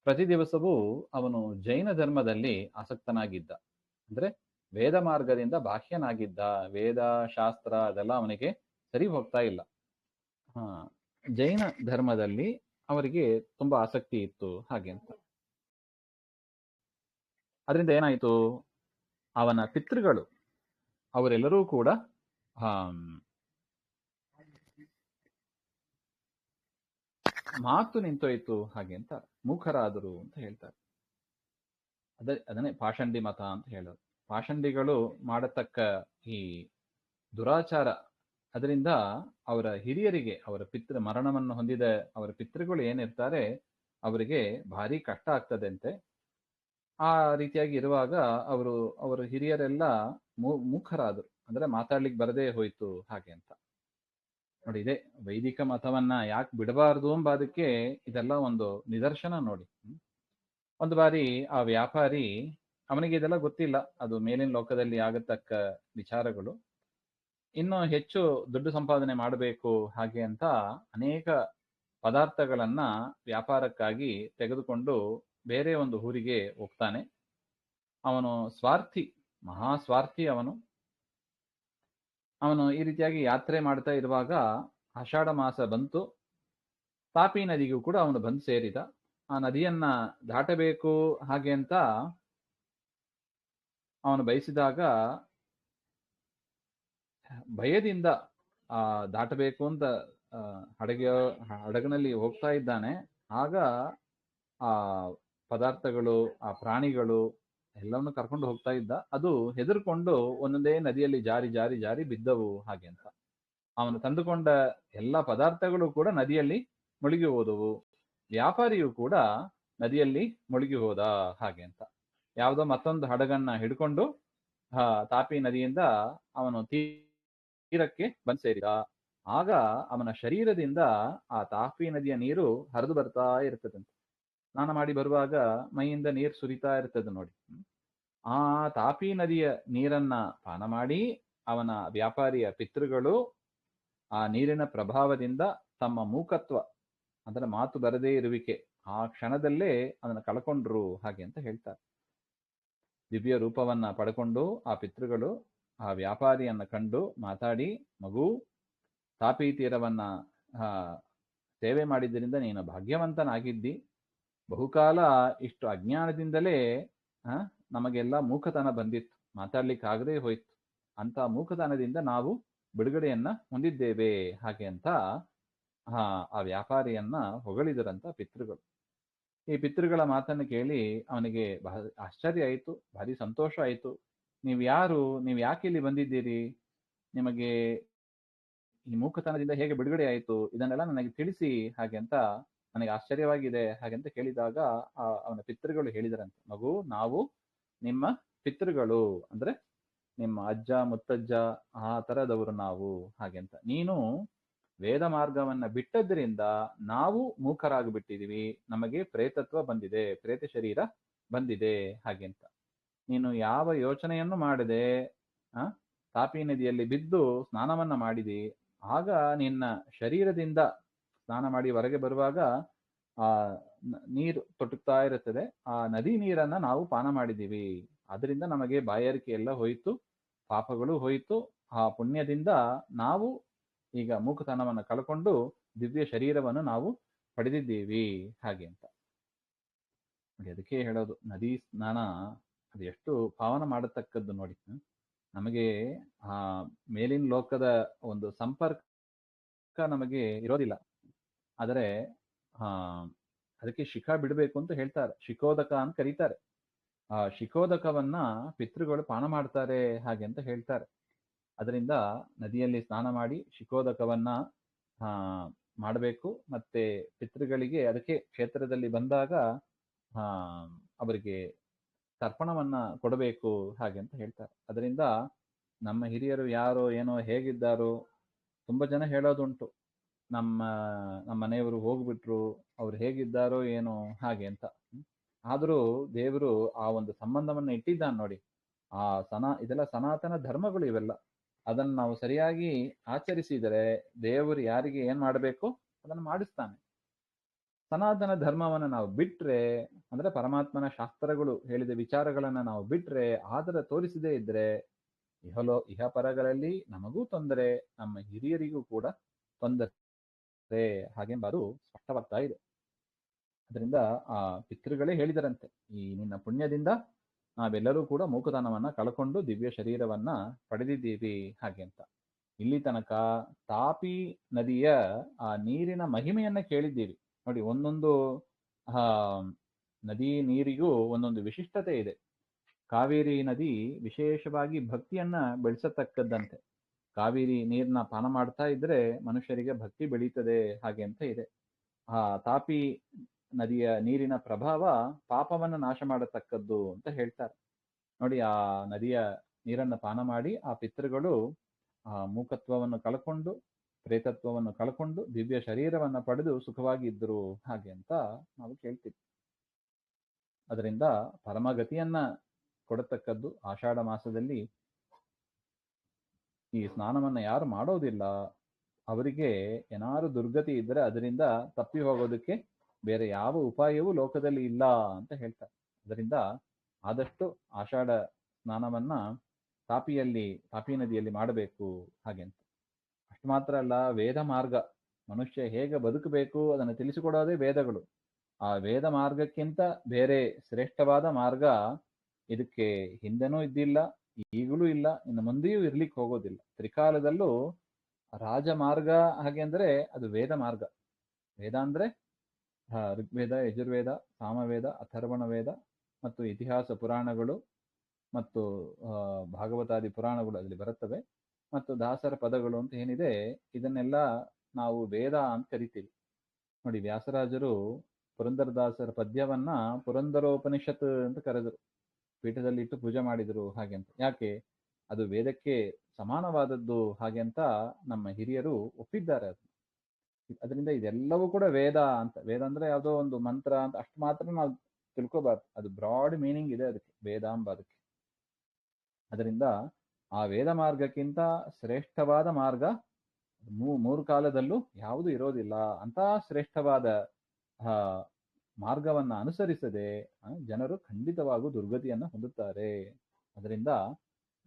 ಪ್ರತಿ ದಿವಸವೂ ಅವನು ಜೈನ ಧರ್ಮದಲ್ಲಿ ಆಸಕ್ತನಾಗಿದ್ದ. ಅಂದ್ರೆ ವೇದ ಮಾರ್ಗದಿಂದ ಬಾಹ್ಯನಾಗಿದ್ದ. ವೇದ ಶಾಸ್ತ್ರ ಅದೆಲ್ಲ ಅವನಿಗೆ ಸರಿ ಹೋಗ್ತಾ ಇಲ್ಲ. ಜೈನ ಧರ್ಮದಲ್ಲಿ ಅವರಿಗೆ ತುಂಬಾ ಆಸಕ್ತಿ ಇತ್ತು ಹಾಗೆ ಅಂತ. ಅದರಿಂದ ಏನಾಯಿತು, ಅವನ ಪಿತೃಗಳು ಅವರೆಲ್ಲರೂ ಕೂಡ ಮಾತು ನಿಂತೋಯ್ತು ಹಾಗೆ ಅಂತ, ಮೂಖರಾದರು ಅಂತ ಹೇಳ್ತಾರೆ. ಅದನ್ನೇ ಪಾಷಂಡಿ ಮತ ಅಂತ ಹೇಳೋದು. ಪಾಷಂಡಿಗಳು ಮಾಡತಕ್ಕ ಈ ದುರಾಚಾರ, ಅದರಿಂದ ಅವರ ಹಿರಿಯರಿಗೆ, ಅವರ ಮರಣವನ್ನು ಹೊಂದಿದ ಅವರ ಪಿತೃಗಳು ಏನಿರ್ತಾರೆ ಅವರಿಗೆ ಭಾರಿ ಕಷ್ಟ ಆಗ್ತದೆ ಅಂತೆ. ಆ ರೀತಿಯಾಗಿ ಇರುವಾಗ ಅವರ ಹಿರಿಯರೆಲ್ಲ ಮೂಖರಾದರು, ಅಂದ್ರೆ ಮಾತಾಡ್ಲಿಕ್ಕೆ ಬರದೇ ಹೋಯ್ತು ಹಾಗೆ ಅಂತ. ನೋಡಿ, ಇದೇ ವೈದಿಕ ಮತವನ್ನ ಯಾಕೆ ಬಿಡಬಾರ್ದು ಎಂಬುದಕ್ಕೆ ಇದೆಲ್ಲ ಒಂದು ನಿದರ್ಶನ ನೋಡಿ. ಒಂದು ಬಾರಿ ಆ ವ್ಯಾಪಾರಿ, ಅವನಿಗೆ ಇದೆಲ್ಲ ಗೊತ್ತಿಲ್ಲ, ಅದು ಮೇಲಿನ ಲೋಕದಲ್ಲಿ ಆಗತಕ್ಕ ವಿಚಾರಗಳು, ಇನ್ನೂ ಹೆಚ್ಚು ದುಡ್ಡು ಸಂಪಾದನೆ ಮಾಡಬೇಕು ಹಾಗೆ ಅಂತ ಅನೇಕ ಪದಾರ್ಥಗಳನ್ನ ವ್ಯಾಪಾರಕ್ಕಾಗಿ ತೆಗೆದುಕೊಂಡು ಬೇರೆ ಒಂದು ಊರಿಗೆ ಹೋಗ್ತಾನೆ. ಅವನು ಸ್ವಾರ್ಥಿ, ಮಹಾಸ್ವಾರ್ಥಿ ಅವನು. ಈ ರೀತಿಯಾಗಿ ಯಾತ್ರೆ ಮಾಡ್ತಾ ಇರುವಾಗ ಆಷಾಢ ಮಾಸ ಬಂತು. ತಾಪಿ ನದಿಗೂ ಕೂಡ ಅವನು ಬಂದು ಸೇರಿದ. ಆ ನದಿಯನ್ನ ದಾಟಬೇಕು ಹಾಗೆ ಅಂತ ಅವನು ಬಯಸಿದಾಗ ಭಯದಿಂದ ದಾಟಬೇಕು ಅಂತ ಹಡಗಿನಲ್ಲಿ ಹೋಗ್ತಾ ಇದ್ದಾನೆ. ಆಗ ಆ ಪದಾರ್ಥಗಳು, ಆ ಪ್ರಾಣಿಗಳು ಎಲ್ಲವನ್ನು ಕರ್ಕೊಂಡು ಹೋಗ್ತಾ ಇದ್ದ. ಅದು ಹೆದರ್ಕೊಂಡು ಒಂದೊಂದೇ ನದಿಯಲ್ಲಿ ಜಾರಿ ಜಾರಿ ಜಾರಿ ಬಿದ್ದವು ಹಾಗೆ ಅಂತ. ಅವನು ತಂದುಕೊಂಡ ಎಲ್ಲ ಪದಾರ್ಥಗಳು ಕೂಡ ನದಿಯಲ್ಲಿ ಮುಳುಗಿ ಹೋದವು. ವ್ಯಾಪಾರಿಯು ಕೂಡ ನದಿಯಲ್ಲಿ ಮುಳುಗಿ ಹೋದ ಹಾಗೆ ಅಂತ. ಯಾವುದೋ ಮತ್ತೊಂದು ಹಡಗನ್ನ ಹಿಡ್ಕೊಂಡು ತಾಪಿ ನದಿಯಿಂದ ಅವನು ತೀರಕ್ಕೆ ಬಂದು ಸೇರಿದ. ಆಗ ಅವನ ಶರೀರದಿಂದ ಆ ತಾಪಿ ನದಿಯ ನೀರು ಹರಿದು ಬರ್ತಾ ಇರ್ತದಂತೆ. ಸ್ನಾನ ಮಾಡಿ ಬರುವಾಗ ಮೈಯಿಂದ ನೀರು ಸುರಿತಾ ಇರ್ತದೆ ನೋಡಿ. ಆ ತಾಪಿ ನದಿಯ ನೀರನ್ನ ಪಾನ ಮಾಡಿ ಅವನ ವ್ಯಾಪಾರಿಯ ಪಿತೃಗಳು ಆ ನೀರಿನ ಪ್ರಭಾವದಿಂದ ತಮ್ಮ ಮೂಕತ್ವ, ಅಂದ್ರೆ ಮಾತು ಬರದೇ ಇರುವಿಕೆ, ಆ ಕ್ಷಣದಲ್ಲೇ ಅದನ್ನು ಕಳ್ಕೊಂಡ್ರು ಹಾಗೆ ಅಂತ ಹೇಳ್ತಾರೆ. ದಿವ್ಯ ರೂಪವನ್ನ ಪಡ್ಕೊಂಡು ಆ ಪಿತೃಗಳು ಆ ವ್ಯಾಪಾರಿಯನ್ನ ಕಂಡು ಮಾತಾಡಿ, ಮಗು, ತಾಪಿ ತೀರವನ್ನ ಸೇವೆ ಮಾಡಿದ್ದರಿಂದ ನೀನು ಭಾಗ್ಯವಂತನಾಗಿದ್ದಿ. ಬಹುಕಾಲ ಇಷ್ಟು ಅಜ್ಞಾನದಿಂದಲೇ ನಮಗೆಲ್ಲ ಮೂಕತನ ಬಂದಿತ್ತು, ಮಾತಾಡ್ಲಿಕ್ಕಾಗದೇ ಹೋಯ್ತು. ಅಂತ ಮೂಕತನದಿಂದ ನಾವು ಬಿಡುಗಡೆಯನ್ನ ಹೊಂದಿದ್ದೇವೆ ಹಾಗೆ ಅಂತ ಆ ವ್ಯಾಪಾರಿಯನ್ನ ಹೊಗಳಿದರಂತ ಪಿತೃಗಳು. ಈ ಪಿತೃಗಳ ಮಾತನ್ನು ಕೇಳಿ ಅವನಿಗೆ ಆಶ್ಚರ್ಯ ಆಯಿತು, ಭಾರಿ ಸಂತೋಷ ಆಯಿತು. ನೀವು ಯಾರು? ನೀವು ಯಾಕೆ ಇಲ್ಲಿ ಬಂದಿದ್ದೀರಿ? ನಿಮಗೆ ಈ ಮೂಕತನದಿಂದ ಹೇಗೆ ಬಿಡುಗಡೆ ಆಯಿತು? ಇದನ್ನೆಲ್ಲ ನನಗೆ ತಿಳಿಸಿ ಹಾಗೆ ಅಂತ, ನನಗೆ ಆಶ್ಚರ್ಯವಾಗಿದೆ ಹಾಗೆಂತ ಕೇಳಿದಾಗ ಅವನ ಪಿತೃಗಳು ಹೇಳಿದರಂತೆ, ಮಗು, ನಾವು ನಿಮ್ಮ ಪಿತೃಗಳು, ಅಂದ್ರೆ ನಿಮ್ಮ ಅಜ್ಜ ಮುತ್ತಜ್ಜ ಆ ತರದವರು ನಾವು ಹಾಗೆಂತ. ನೀನು ವೇದ ಮಾರ್ಗವನ್ನ ಬಿಟ್ಟದ್ರಿಂದ ನಾವು ಮೂಕರಾಗಿಬಿಟ್ಟಿದೀವಿ, ನಮಗೆ ಪ್ರೇತತ್ವ ಬಂದಿದೆ, ಪ್ರೇತ ಶರೀರ ಬಂದಿದೆ ಹಾಗೆಂತ. ನೀನು ಯಾವ ಯೋಚನೆಯನ್ನು ಮಾಡದೆ ತಾಪಿ ನದಿಯಲ್ಲಿ ಬಿದ್ದು ಸ್ನಾನವನ್ನ ಮಾಡಿದಿ. ಆಗ ನಿನ್ನ ಶರೀರದಿಂದ ಸ್ನಾನ ಮಾಡಿ ಹೊರಗೆ ಬರುವಾಗ ಆ ನೀರು ತೊಟ್ಟುತ್ತಾ ಇರುತ್ತದೆ, ಆ ನದಿ ನೀರನ್ನ ನಾವು ಪಾನ ಮಾಡಿದ್ದೀವಿ. ಅದರಿಂದ ನಮಗೆ ಬಾಯಾರಿಕೆ ಎಲ್ಲ ಹೋಯಿತು, ಪಾಪಗಳು ಹೋಯಿತು. ಆ ಪುಣ್ಯದಿಂದ ನಾವು ಈಗ ಮೂಕತನವನ್ನು ಕಳ್ಕೊಂಡು ದಿವ್ಯ ಶರೀರವನ್ನು ನಾವು ಪಡೆದಿದ್ದೀವಿ ಹಾಗೆ ಅಂತ. ಅದಕ್ಕೆ ಹೇಳೋದು, ನದಿ ಸ್ನಾನ ಅದು ಎಷ್ಟು ಪಾವನ ಮಾಡತಕ್ಕದ್ದು ನೋಡಿ. ನಮಗೆ ಆ ಮೇಲಿನ ಲೋಕದ ಒಂದು ಸಂಪರ್ಕ ನಮಗೆ ಇರೋದಿಲ್ಲ, ಆದರೆ ಅದಕ್ಕೆ ಶಿಖಾ ಬಿಡಬೇಕು ಅಂತ ಹೇಳ್ತಾರೆ, ಶಿಖೋದಕ ಅಂತ ಕರೀತಾರೆ. ಆ ಶಿಖೋದಕವನ್ನ ಪಿತೃಗಳು ಪಾನ ಮಾಡ್ತಾರೆ ಹಾಗೆ ಅಂತ ಹೇಳ್ತಾರೆ. ಅದರಿಂದ ನದಿಯಲ್ಲಿ ಸ್ನಾನ ಮಾಡಿ ಶಿಖೋದಕವನ್ನ ಮಾಡಬೇಕು. ಮತ್ತೆ ಪಿತೃಗಳಿಗೆ ಅದಕ್ಕೆ ಕ್ಷೇತ್ರದಲ್ಲಿ ಬಂದಾಗ ಅವರಿಗೆ ತರ್ಪಣವನ್ನ ಕೊಡಬೇಕು ಹಾಗೆ ಅಂತ ಹೇಳ್ತಾರೆ. ಅದರಿಂದ ನಮ್ಮ ಹಿರಿಯರು ಯಾರೋ ಏನೋ ಹೇಗಿದ್ದಾರೋ ತುಂಬಾ ಜನ ಹೇಳೋದುಂಟು, ನಮ್ಮ ಮನೆಯವರು ಹೋಗ್ಬಿಟ್ರು, ಅವ್ರು ಹೇಗಿದ್ದಾರೋ ಏನೋ ಹಾಗೆ ಅಂತ. ಆದರೂ ದೇವರು ಆ ಒಂದು ಸಂಬಂಧವನ್ನ ಇಟ್ಟಿದ್ದಾನೆ ನೋಡಿ. ಇದೆಲ್ಲ ಸನಾತನ ಧರ್ಮಗಳು ಇವೆಲ್ಲ. ಅದನ್ನು ನಾವು ಸರಿಯಾಗಿ ಆಚರಿಸಿದರೆ ದೇವರು ಯಾರಿಗೆ ಏನ್ ಮಾಡಬೇಕು ಅದನ್ನು ಮಾಡಿಸ್ತಾನೆ. ಸನಾತನ ಧರ್ಮವನ್ನು ನಾವು ಬಿಟ್ರೆ, ಅಂದ್ರೆ ಪರಮಾತ್ಮನ ಶಾಸ್ತ್ರಗಳು ಹೇಳಿದ ವಿಚಾರಗಳನ್ನ ನಾವು ಬಿಟ್ರೆ, ಆದರ ತೋರಿಸದೇ ಇದ್ರೆ ಇಹಪರಗಳಲ್ಲಿ ನಮಗೂ ತೊಂದರೆ, ನಮ್ಮ ಹಿರಿಯರಿಗೂ ಕೂಡ ತೊಂದರೆ ಹಾಗೆಂಬುದು ಸ್ಪಷ್ಟವಾಗ್ತಾ ಇದೆ. ಅದರಿಂದ ಆ ಪಿತೃಗಳೇ ಹೇಳಿದರಂತೆ, ಈ ನಿನ್ನ ಪುಣ್ಯದಿಂದ ನಾವೆಲ್ಲರೂ ಕೂಡ ಮೂಕತನವನ್ನ ಕಳ್ಕೊಂಡು ದಿವ್ಯ ಶರೀರವನ್ನ ಪಡೆದಿದ್ದೀವಿ ಹಾಗೆ ಅಂತ. ಇಲ್ಲಿ ತನಕ ತಾಪಿ ನದಿಯ ಆ ನೀರಿನ ಮಹಿಮೆಯನ್ನ ಕೇಳಿದ್ದೀವಿ ನೋಡಿ. ಒಂದೊಂದು ನದಿ ನೀರಿಗೂ ಒಂದೊಂದು ವಿಶಿಷ್ಟತೆ ಇದೆ. ಕಾವೇರಿ ನದಿ ವಿಶೇಷವಾಗಿ ಭಕ್ತಿಯನ್ನ ಬೆಳೆಸತಕ್ಕದ್ದಂತೆ. ಕಾವೇರಿ ನೀರನ್ನ ಪಾನ ಮಾಡ್ತಾ ಇದ್ರೆ ಮನುಷ್ಯರಿಗೆ ಭಕ್ತಿ ಬೆಳೀತದೆ ಹಾಗೆ ಅಂತ ಇದೆ. ತಾಪಿ ನದಿಯ ನೀರಿನ ಪ್ರಭಾವ ಪಾಪವನ್ನು ನಾಶ ಮಾಡತಕ್ಕದ್ದು ಅಂತ ಹೇಳ್ತಾರೆ ನೋಡಿ. ಆ ನದಿಯ ನೀರನ್ನ ಪಾನ ಮಾಡಿ ಆ ಪಿತೃಗಳು ಮೂಕತ್ವವನ್ನು ಕಳ್ಕೊಂಡು ಪ್ರೇತತ್ವವನ್ನು ಕಳ್ಕೊಂಡು ದಿವ್ಯ ಶರೀರವನ್ನ ಪಡೆದು ಸುಖವಾಗಿದ್ದರು ಹಾಗೆ ಅಂತ ನಾವು ಕೇಳ್ತೀವಿ. ಅದರಿಂದ ಪರಮಗತಿಯನ್ನ ಕೊಡತಕ್ಕದ್ದು ಆಷಾಢ ಮಾಸದಲ್ಲಿ ಈ ಸ್ನಾನವನ್ನ ಯಾರು ಮಾಡೋದಿಲ್ಲ ಅವರಿಗೆ ಏನಾರು ದುರ್ಗತಿ ಇದ್ರೆ ಅದರಿಂದ ತಪ್ಪಿ ಹೋಗೋದಕ್ಕೆ ಬೇರೆ ಯಾವ ಉಪಾಯವೂ ಲೋಕದಲ್ಲಿ ಇಲ್ಲ ಅಂತ ಹೇಳ್ತಾರೆ. ಅದರಿಂದ ಆದಷ್ಟು ಆಷಾಢ ಸ್ನಾನವನ್ನ ತಾಪಿ ನದಿಯಲ್ಲಿ ಮಾಡಬೇಕು ಹಾಗೆ ಅಂತ. ಅಷ್ಟು ಮಾತ್ರ ಅಲ್ಲ, ವೇದ ಮಾರ್ಗ, ಮನುಷ್ಯ ಹೇಗೆ ಬದುಕಬೇಕು ಅದನ್ನು ತಿಳಿಸಿಕೊಡೋದೇ ವೇದಗಳು. ಆ ವೇದ ಮಾರ್ಗಕ್ಕಿಂತ ಬೇರೆ ಶ್ರೇಷ್ಠವಾದ ಮಾರ್ಗ ಇದಕ್ಕೆ ಹಿಂದೆನೂ ಇದ್ದಿಲ್ಲ, ಈಗಲೂ ಇಲ್ಲ, ಇನ್ನು ಮುಂದೆಯೂ ಇರ್ಲಿಕ್ಕೆ ಹೋಗೋದಿಲ್ಲ. ತ್ರಿಕಾಲದಲ್ಲೂ ರಾಜಮಾರ್ಗ ಹಾಗೆ ಅಂದ್ರೆ ಅದು ವೇದ ಮಾರ್ಗ. ವೇದ ಅಂದ್ರೆ ಋಗ್ವೇದ, ಯಜುರ್ವೇದ, ಸಾಮವೇದ, ಅಥರ್ವಣ ವೇದ ಮತ್ತು ಇತಿಹಾಸ ಪುರಾಣಗಳು ಮತ್ತು ಭಾಗವತಾದಿ ಪುರಾಣಗಳು ಅಲ್ಲಿ ಬರುತ್ತವೆ. ಮತ್ತು ದಾಸರ ಪದಗಳು ಅಂತ ಏನಿದೆ ಇದನ್ನೆಲ್ಲ ನಾವು ವೇದ ಅಂತ ಕರಿತೀವಿ ನೋಡಿ. ವ್ಯಾಸರಾಜರು ಪುರಂದರದಾಸರ ಪದ್ಯವನ್ನ ಪುರಂದರೋಪನಿಷತ್ ಅಂತ ಕರೆದರು, ಪೀಠದಲ್ಲಿ ಇಟ್ಟು ಪೂಜೆ ಮಾಡಿದರು ಹಾಗೆ ಅಂತ. ಯಾಕೆ? ಅದು ವೇದಕ್ಕೆ ಸಮಾನವಾದದ್ದು ಹಾಗೆ ಅಂತ ನಮ್ಮ ಹಿರಿಯರು ಒಪ್ಪಿದ್ದಾರೆ. ಅದರಿಂದ ಇದೆಲ್ಲವೂ ಕೂಡ ವೇದ ಅಂತ. ವೇದ ಅಂದ್ರೆ ಯಾವುದೋ ಒಂದು ಮಂತ್ರ ಅಂತ ಅಷ್ಟು ಮಾತ್ರ ನಾವು ತಿಳ್ಕೋಬಾರ್ದು, ಅದು ಬ್ರಾಡ್ ಮೀನಿಂಗ್ ಇದೆ ಅದಕ್ಕೆ, ವೇದ ಎಂಬ ಅದಕ್ಕೆ. ಅದರಿಂದ ಆ ವೇದ ಮಾರ್ಗಕ್ಕಿಂತ ಶ್ರೇಷ್ಠವಾದ ಮಾರ್ಗ ಮೂರು ಕಾಲದಲ್ಲೂ ಯಾವುದು ಇರೋದಿಲ್ಲ. ಅಂತ ಶ್ರೇಷ್ಠವಾದ ಮಾರ್ಗವನ್ನ ಅನುಸರಿಸದೆ ಜನರು ಖಂಡಿತವಾಗೂ ದುರ್ಗತಿಯನ್ನ ಹೊಂದುತ್ತಾರೆ. ಅದರಿಂದ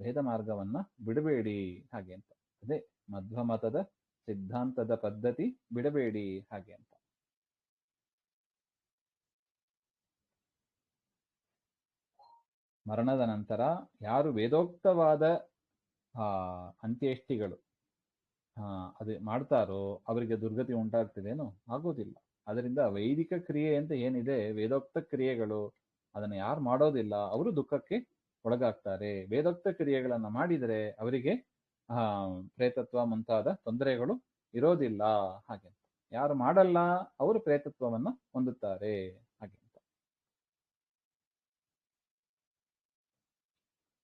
ಭೇದ ಮಾರ್ಗವನ್ನ ಬಿಡಬೇಡಿ ಹಾಗೆ ಅಂತ. ಅದೇ ಮಧ್ವ ಮತದ ಸಿದ್ಧಾಂತದ ಪದ್ಧತಿ ಬಿಡಬೇಡಿ ಹಾಗೆ ಅಂತ. ಮರಣದ ನಂತರ ಯಾರು ವೇದೋಕ್ತವಾದ ಅಂತ್ಯೇಷ್ಟಿಗಳು ಅದು ಮಾಡ್ತಾರೋ ಅವರಿಗೆ ದುರ್ಗತಿ ಉಂಟಾಗ್ತಿದೇನು? ಆಗೋದಿಲ್ಲ. ಅದರಿಂದ ವೈದಿಕ ಕ್ರಿಯೆ ಅಂತ ಏನಿದೆ, ವೇದೋಕ್ತ ಕ್ರಿಯೆಗಳು, ಅದನ್ನು ಯಾರು ಮಾಡೋದಿಲ್ಲ ಅವರು ದುಃಖಕ್ಕೆ ಒಳಗಾಗ್ತಾರೆ. ವೇದೋಕ್ತ ಕ್ರಿಯೆಗಳನ್ನ ಮಾಡಿದರೆ ಅವರಿಗೆ ಪ್ರೇತತ್ವ ಮುಂತಾದ ತೊಂದರೆಗಳು ಇರೋದಿಲ್ಲ ಹಾಗೆ. ಯಾರು ಮಾಡಲ್ಲ ಅವರು ಪ್ರೇತತ್ವವನ್ನ ಹೊಂದುತ್ತಾರೆ ಹಾಗೆ.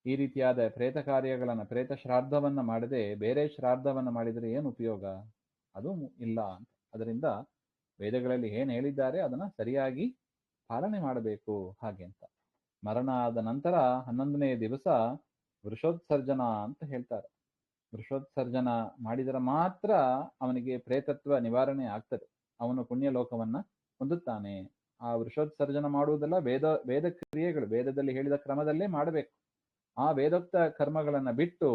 ಈ ರೀತಿಯಾದ ಪ್ರೇತ ಕಾರ್ಯಗಳನ್ನ, ಪ್ರೇತ ಶ್ರಾದ್ದವನ್ನ ಮಾಡದೆ ಬೇರೆ ಶ್ರಾದ್ದವನ್ನ ಮಾಡಿದರೆ ಏನು ಉಪಯೋಗ? ಅದು ಇಲ್ಲ ಅಂತ. ಅದರಿಂದ ವೇದಗಳಲ್ಲಿ ಏನ್ ಹೇಳಿದ್ದಾರೆ ಅದನ್ನ ಸರಿಯಾಗಿ ಪಾಲನೆ ಮಾಡಬೇಕು ಹಾಗೆ ಅಂತ. ಮರಣ ಆದ ನಂತರ 11ನೇ ದಿವಸ ವೃಷೋತ್ಸರ್ಜನ ಅಂತ ಹೇಳ್ತಾರೆ. ವೃಷೋತ್ಸರ್ಜನ ಮಾಡಿದರೆ ಮಾತ್ರ ಅವನಿಗೆ ಪ್ರೇತತ್ವ ನಿವಾರಣೆ ಆಗ್ತದೆ, ಅವನು ಪುಣ್ಯಲೋಕವನ್ನ ಹೊಂದುತ್ತಾನೆ. ಆ ವೃಷೋತ್ಸರ್ಜನ ಮಾಡುವುದೆಲ್ಲ ವೇದ ಕ್ರಿಯೆಗಳು, ವೇದದಲ್ಲಿ ಹೇಳಿದ ಕ್ರಮದಲ್ಲೇ ಮಾಡಬೇಕು. ಆ ವೇದೋಕ್ತ ಕರ್ಮಗಳನ್ನ ಬಿಟ್ಟು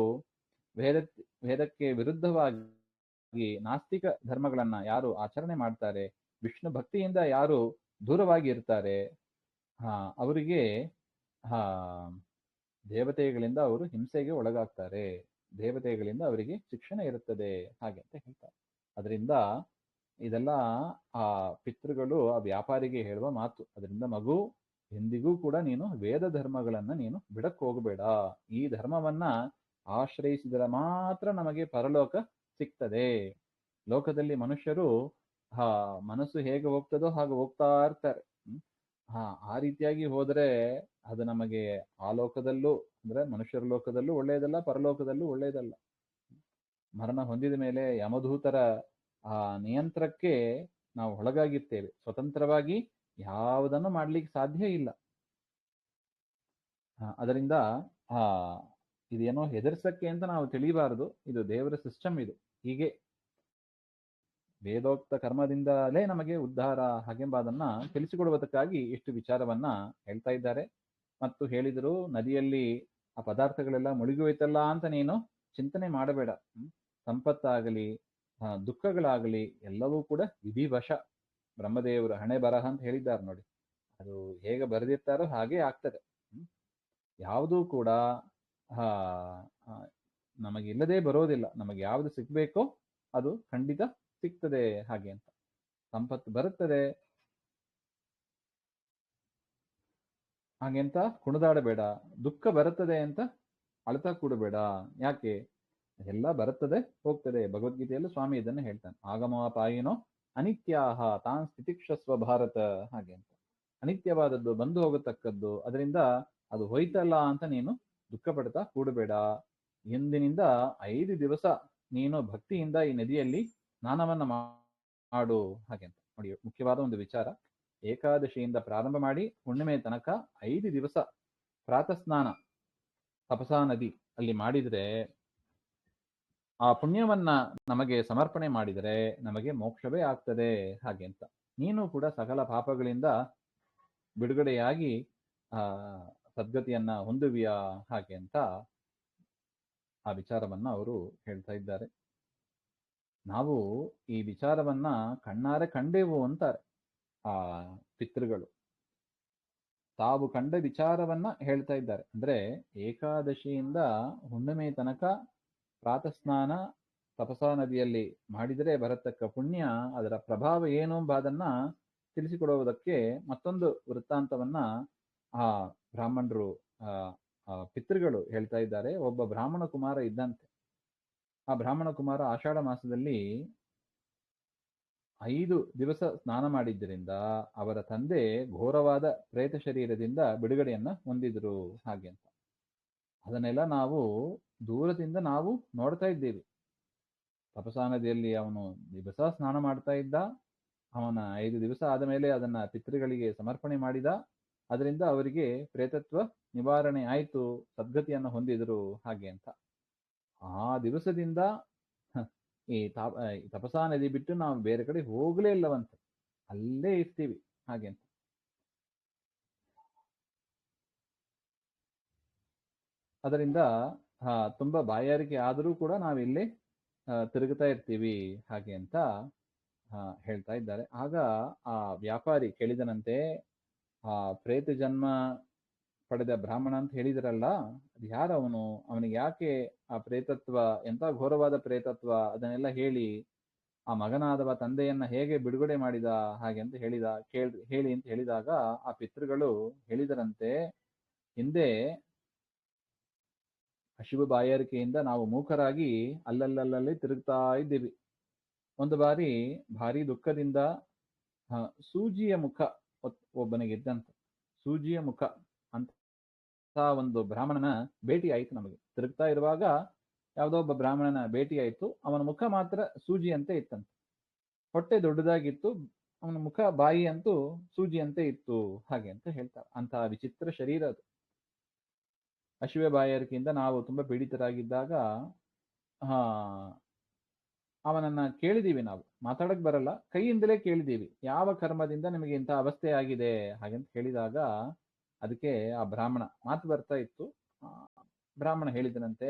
ವೇದಕ್ಕೆ ವಿರುದ್ಧವಾಗಿ ನಾಸ್ತಿಕ ಧರ್ಮಗಳನ್ನ ಯಾರು ಆಚರಣೆ ಮಾಡ್ತಾರೆ, ವಿಷ್ಣು ಭಕ್ತಿಯಿಂದ ಯಾರು ದೂರವಾಗಿ ಇರ್ತಾರೆ, ಅವರಿಗೆ ದೇವತೆಗಳಿಂದ ಅವರು ಹಿಂಸೆಗೆ ಒಳಗಾಗ್ತಾರೆ, ದೇವತೆಗಳಿಂದ ಅವರಿಗೆ ಶಿಕ್ಷಣ ಇರುತ್ತದೆ ಹಾಗೆ ಅಂತ ಹೇಳ್ತಾರೆ. ಅದರಿಂದ ಇದೆಲ್ಲ ಆ ಪಿತೃಗಳು ಆ ವ್ಯಾಪಾರಿಗೆ ಹೇಳುವ ಮಾತು. ಅದರಿಂದ ಮಗು, ಎಂದಿಗೂ ಕೂಡ ನೀನು ವೇದ ಧರ್ಮಗಳನ್ನ ನೀನು ಬಿಡಕ್ ಹೋಗಬೇಡ. ಈ ಧರ್ಮವನ್ನ ಆಶ್ರಯಿಸಿದರೆ ಮಾತ್ರ ನಮಗೆ ಪರಲೋಕ ಸಿಗ್ತದೆ. ಲೋಕದಲ್ಲಿ ಮನುಷ್ಯರು ಮನಸ್ಸು ಹೇಗೆ ಹೋಗ್ತದೋ ಹಾಗೆ ಹೋಗ್ತಾ ಇರ್ತಾರೆ. ಆ ರೀತಿಯಾಗಿ ಹೋದ್ರೆ ಅದು ನಮಗೆ ಆ ಲೋಕದಲ್ಲೂ ಅಂದ್ರೆ ಮನುಷ್ಯರ ಲೋಕದಲ್ಲೂ ಒಳ್ಳೆಯದಲ್ಲ, ಪರಲೋಕದಲ್ಲೂ ಒಳ್ಳೆಯದಲ್ಲ. ಮರಣ ಹೊಂದಿದ ಮೇಲೆ ಯಮದೂತರ ನಿಯಂತ್ರಕ್ಕೆ ನಾವು ಒಳಗಾಗಿರ್ತೇವೆ. ಸ್ವತಂತ್ರವಾಗಿ ಯಾವುದನ್ನು ಮಾಡ್ಲಿಕ್ಕೆ ಸಾಧ್ಯ ಇಲ್ಲ. ಅದರಿಂದ ಇದೇನೋ ಹೆದರ್ಸಕ್ಕೆ ಅಂತ ನಾವು ತಿಳಿಬಾರದು. ಇದು ದೇವರ ಸಿಸ್ಟಮ್. ಇದು ಹೀಗೆ ವೇದೋಕ್ತ ಕರ್ಮದಿಂದಲೇ ನಮಗೆ ಉದ್ಧಾರ ಹಾಗೆಂಬುದನ್ನ ತಿಳಿಸಿಕೊಡುವುದಕ್ಕಾಗಿ ಇಷ್ಟು ವಿಚಾರವನ್ನ ಹೇಳ್ತಾ ಇದ್ದಾರೆ. ಮತ್ತು ಹೇಳಿದರು, ನದಿಯಲ್ಲಿ ಆ ಪದಾರ್ಥಗಳೆಲ್ಲ ಮುಳುಗಿ ಹೋಯ್ತಲ್ಲ ಅಂತ ನೀನು ಚಿಂತನೆ ಮಾಡಬೇಡ. ಸಂಪತ್ತಾಗಲಿ ದುಃಖಗಳಾಗಲಿ ಎಲ್ಲವೂ ಕೂಡ ವಿಧಿವಶ. ಬ್ರಹ್ಮದೇವರು ಹಣೆ ಬರಹ ಅಂತ ಹೇಳಿದ್ದಾರೆ ನೋಡಿ, ಅದು ಹೇಗೆ ಬರೆದಿರ್ತಾರೋ ಹಾಗೆ ಆಗ್ತದೆ. ಯಾವುದೂ ಕೂಡ ನಮಗಿಲ್ಲದೆ ಬರೋದಿಲ್ಲ. ನಮಗೆ ಯಾವುದು ಸಿಗ್ಬೇಕೋ ಅದು ಖಂಡಿತ ಸಿಗ್ತದೆ ಹಾಗೆ ಅಂತ. ಸಂಪತ್ತು ಬರುತ್ತದೆ ಹಾಗೆ ಅಂತ ಕುಣಿದಾಡಬೇಡ. ದುಃಖ ಬರುತ್ತದೆ ಅಂತ ಅಳ್ತಾ ಕೂಡಬೇಡ. ಯಾಕೆ? ಎಲ್ಲ ಬರುತ್ತದೆ ಹೋಗ್ತದೆ. ಭಗವದ್ಗೀತೆಯಲ್ಲೂ ಸ್ವಾಮಿ ಇದನ್ನು ಹೇಳ್ತಾನೆ, ಆಗಮಪಾಯಿನೋ ಅನಿತ್ಯಾಹ ತಾನ್ ಸ್ಥಿತಿಕ್ಷಸ್ವ ಭಾರತ ಹಾಗೆ ಅಂತ. ಅನಿತ್ಯವಾದದ್ದು, ಬಂದು ಹೋಗತಕ್ಕದ್ದು. ಅದರಿಂದ ಅದು ಹೋಯ್ತಲ್ಲ ಅಂತ ನೀನು ದುಃಖ ಪಡ್ತಾ ಕೂಡಬೇಡ. ಇಂದಿನಿಂದ 5 ದಿವಸ ನೀನು ಭಕ್ತಿಯಿಂದ ಈ ನದಿಯಲ್ಲಿ ಸ್ನಾನವನ್ನ ಮಾಡು ಹಾಗೆ ಅಂತ. ನೋಡಿ, ಮುಖ್ಯವಾದ ಒಂದು ವಿಚಾರ. ಏಕಾದಶಿಯಿಂದ ಪ್ರಾರಂಭ ಮಾಡಿ ಹುಣ್ಣಿಮೆ ತನಕ 5 ದಿವಸ ಪ್ರಾತಃ ಸ್ನಾನ ತಪಸಾ ನದಿ ಅಲ್ಲಿ ಮಾಡಿದ್ರೆ, ಆ ಪುಣ್ಯವನ್ನ ನಮಗೆ ಸಮರ್ಪಣೆ ಮಾಡಿದರೆ ನಮಗೆ ಮೋಕ್ಷವೇ ಆಗ್ತದೆ ಹಾಗೆ ಅಂತ. ನೀನು ಕೂಡ ಸಕಲ ಪಾಪಗಳಿಂದ ಬಿಡುಗಡೆಯಾಗಿ ಸದ್ಗತಿಯನ್ನ ಹೊಂದುವಿಯಾ ಹಾಗೆ ಅಂತ ಆ ವಿಚಾರವನ್ನ ಅವರು ಹೇಳ್ತಾ ಇದ್ದಾರೆ. ನಾವು ಈ ವಿಚಾರವನ್ನ ಕಣ್ಣಾರೆ ಕಂಡೆವು ಅಂತಾರೆ ಆ ಪಿತೃಗಳು. ತಾವು ಕಂಡ ವಿಚಾರವನ್ನ ಹೇಳ್ತಾ ಇದ್ದಾರೆ. ಅಂದ್ರೆ ಏಕಾದಶಿಯಿಂದ ಹುಣ್ಣಿಮೆ ತನಕ ಪ್ರಾತಃ ಸ್ನಾನ ತಪಸಾ ನದಿಯಲ್ಲಿ ಮಾಡಿದರೆ ಬರತಕ್ಕ ಪುಣ್ಯ, ಅದರ ಪ್ರಭಾವ ಏನು ಎಂಬುದನ್ನ ತಿಳಿಸಿಕೊಡುವುದಕ್ಕೆ ಮತ್ತೊಂದು ವೃತ್ತಾಂತವನ್ನ ಆ ಬ್ರಾಹ್ಮಣರು ಪಿತೃಗಳು ಹೇಳ್ತಾ ಇದ್ದಾರೆ. ಒಬ್ಬ ಬ್ರಾಹ್ಮಣ ಕುಮಾರ ಇದ್ದಂತೆ. ಆ ಬ್ರಾಹ್ಮಣ ಕುಮಾರ ಆಷಾಢ ಮಾಸದಲ್ಲಿ 5 ದಿವಸ ಸ್ನಾನ ಮಾಡಿದ್ದರಿಂದ ಅವರ ತಂದೆ ಘೋರವಾದ ಪ್ರೇತ ಶರೀರದಿಂದ ಬಿಡುಗಡೆಯನ್ನ ಹೊಂದಿದ್ರು ಹಾಗೆ ಅಂತ. ಅದನ್ನೆಲ್ಲ ನಾವು ದೂರದಿಂದ ನಾವು ನೋಡ್ತಾ ಇದ್ದೇವೆ. ತಪಸಾ ನದಿಯಲ್ಲಿ ಅವನು ದಿವಸ ಸ್ನಾನ ಮಾಡ್ತಾ ಇದ್ದ. ಅವನ 5 ದಿವಸ ಆದ ಮೇಲೆ ಅದನ್ನ ಪಿತೃಗಳಿಗೆ ಸಮರ್ಪಣೆ ಮಾಡಿದ. ಅದರಿಂದ ಅವರಿಗೆ ಪ್ರೇತತ್ವ ನಿವಾರಣೆ ಆಯ್ತು, ಸದ್ಗತಿಯನ್ನು ಹೊಂದಿದ್ರು ಹಾಗೆ ಅಂತ. ಆ ದಿವಸದಿಂದ ಈ ತಪಸಾ ನದಿ ಬಿಟ್ಟು ನಾವು ಬೇರೆ ಕಡೆ ಹೋಗ್ಲೇ ಇಲ್ಲವಂತೆ, ಅಲ್ಲೇ ಇರ್ತೀವಿ ಹಾಗೆ ಅಂತ. ಅದರಿಂದ ತುಂಬಾ ಬಾಯಾರಿಕೆ ಆದರೂ ಕೂಡ ನಾವಿಲ್ಲಿ ತಿರುಗುತ್ತಾ ಇರ್ತೀವಿ ಹಾಗೆ ಅಂತ ಹೇಳ್ತಾ ಇದ್ದಾರೆ. ಆಗ ಆ ವ್ಯಾಪಾರಿ ಕೇಳಿದನಂತೆ, ಆ ಪ್ರೇತ ಜನ್ಮ ಪಡೆದ ಬ್ರಾಹ್ಮಣ ಅಂತ ಹೇಳಿದ್ರಲ್ಲ, ಅದು ಯಾರವನು, ಅವನಿಗೆ ಯಾಕೆ ಆ ಪ್ರೇತತ್ವ, ಎಂತ ಘೋರವಾದ ಪ್ರೇತತ್ವ ಅದನ್ನೆಲ್ಲ ಹೇಳಿ ಆ ಮಗನಾದವ ತಂದೆಯನ್ನ ಹೇಗೆ ಬಿಡುಗಡೆ ಮಾಡಿದ ಹಾಗೆ ಅಂತ ಹೇಳಿ ಅಂತ ಹೇಳಿದಾಗ ಆ ಪಿತೃಗಳು ಹೇಳಿದರಂತೆ, ಹಿಂದೆ ಹಸಿವು ಬಾಯಾರಿಕೆಯಿಂದ ನಾವು ಮೂಕರಾಗಿ ಅಲ್ಲಲ್ಲಲ್ಲಿ ತಿರುಗ್ತಾ ಇದ್ದೀವಿ. ಒಂದು ಬಾರಿ ಭಾರಿ ದುಃಖದಿಂದ ಸೂಜಿಯ ಮುಖ ಒಬ್ಬನಿಗಿದ್ದಂತೆ, ಸೂಜಿಯ ಮುಖ ಅಂತ ಒಂದು ಬ್ರಾಹ್ಮಣನ ಭೇಟಿ ಆಯ್ತು. ನಮಗೆ ತಿರುಗ್ತಾ ಇರುವಾಗ ಯಾವುದೋ ಒಬ್ಬ ಬ್ರಾಹ್ಮಣನ ಭೇಟಿ ಆಯ್ತು. ಅವನ ಮುಖ ಮಾತ್ರ ಸೂಜಿಯಂತೆ ಇತ್ತಂತೆ. ಹೊಟ್ಟೆ ದೊಡ್ಡದಾಗಿತ್ತು, ಅವನ ಮುಖ ಬಾಯಿ ಅಂತೂ ಸೂಜಿಯಂತೆ ಇತ್ತು ಹಾಗೆ ಅಂತ ಹೇಳ್ತಾರೆ. ಅಂತಹ ವಿಚಿತ್ರ ಶರೀರ ಅದು. ಹಸಿವೆ ಬಾಯಾರಿಕೆಯಿಂದ ನಾವು ತುಂಬಾ ಪೀಡಿತರಾಗಿದ್ದಾಗ ಅವನನ್ನ ಕೇಳಿದೀವಿ. ನಾವು ಮಾತಾಡಕ್ ಬರಲ್ಲ, ಕೈಯಿಂದಲೇ ಕೇಳಿದೀವಿ, ಯಾವ ಕರ್ಮದಿಂದ ನಿಮಗೆ ಇಂಥ ಅವಸ್ಥೆ ಆಗಿದೆ ಹಾಗಂತ ಹೇಳಿದಾಗ ಅದಕ್ಕೆ ಆ ಬ್ರಾಹ್ಮಣ ಮಾತು ಬರ್ತಾ ಇತ್ತು. ಬ್ರಾಹ್ಮಣ ಹೇಳಿದನಂತೆ,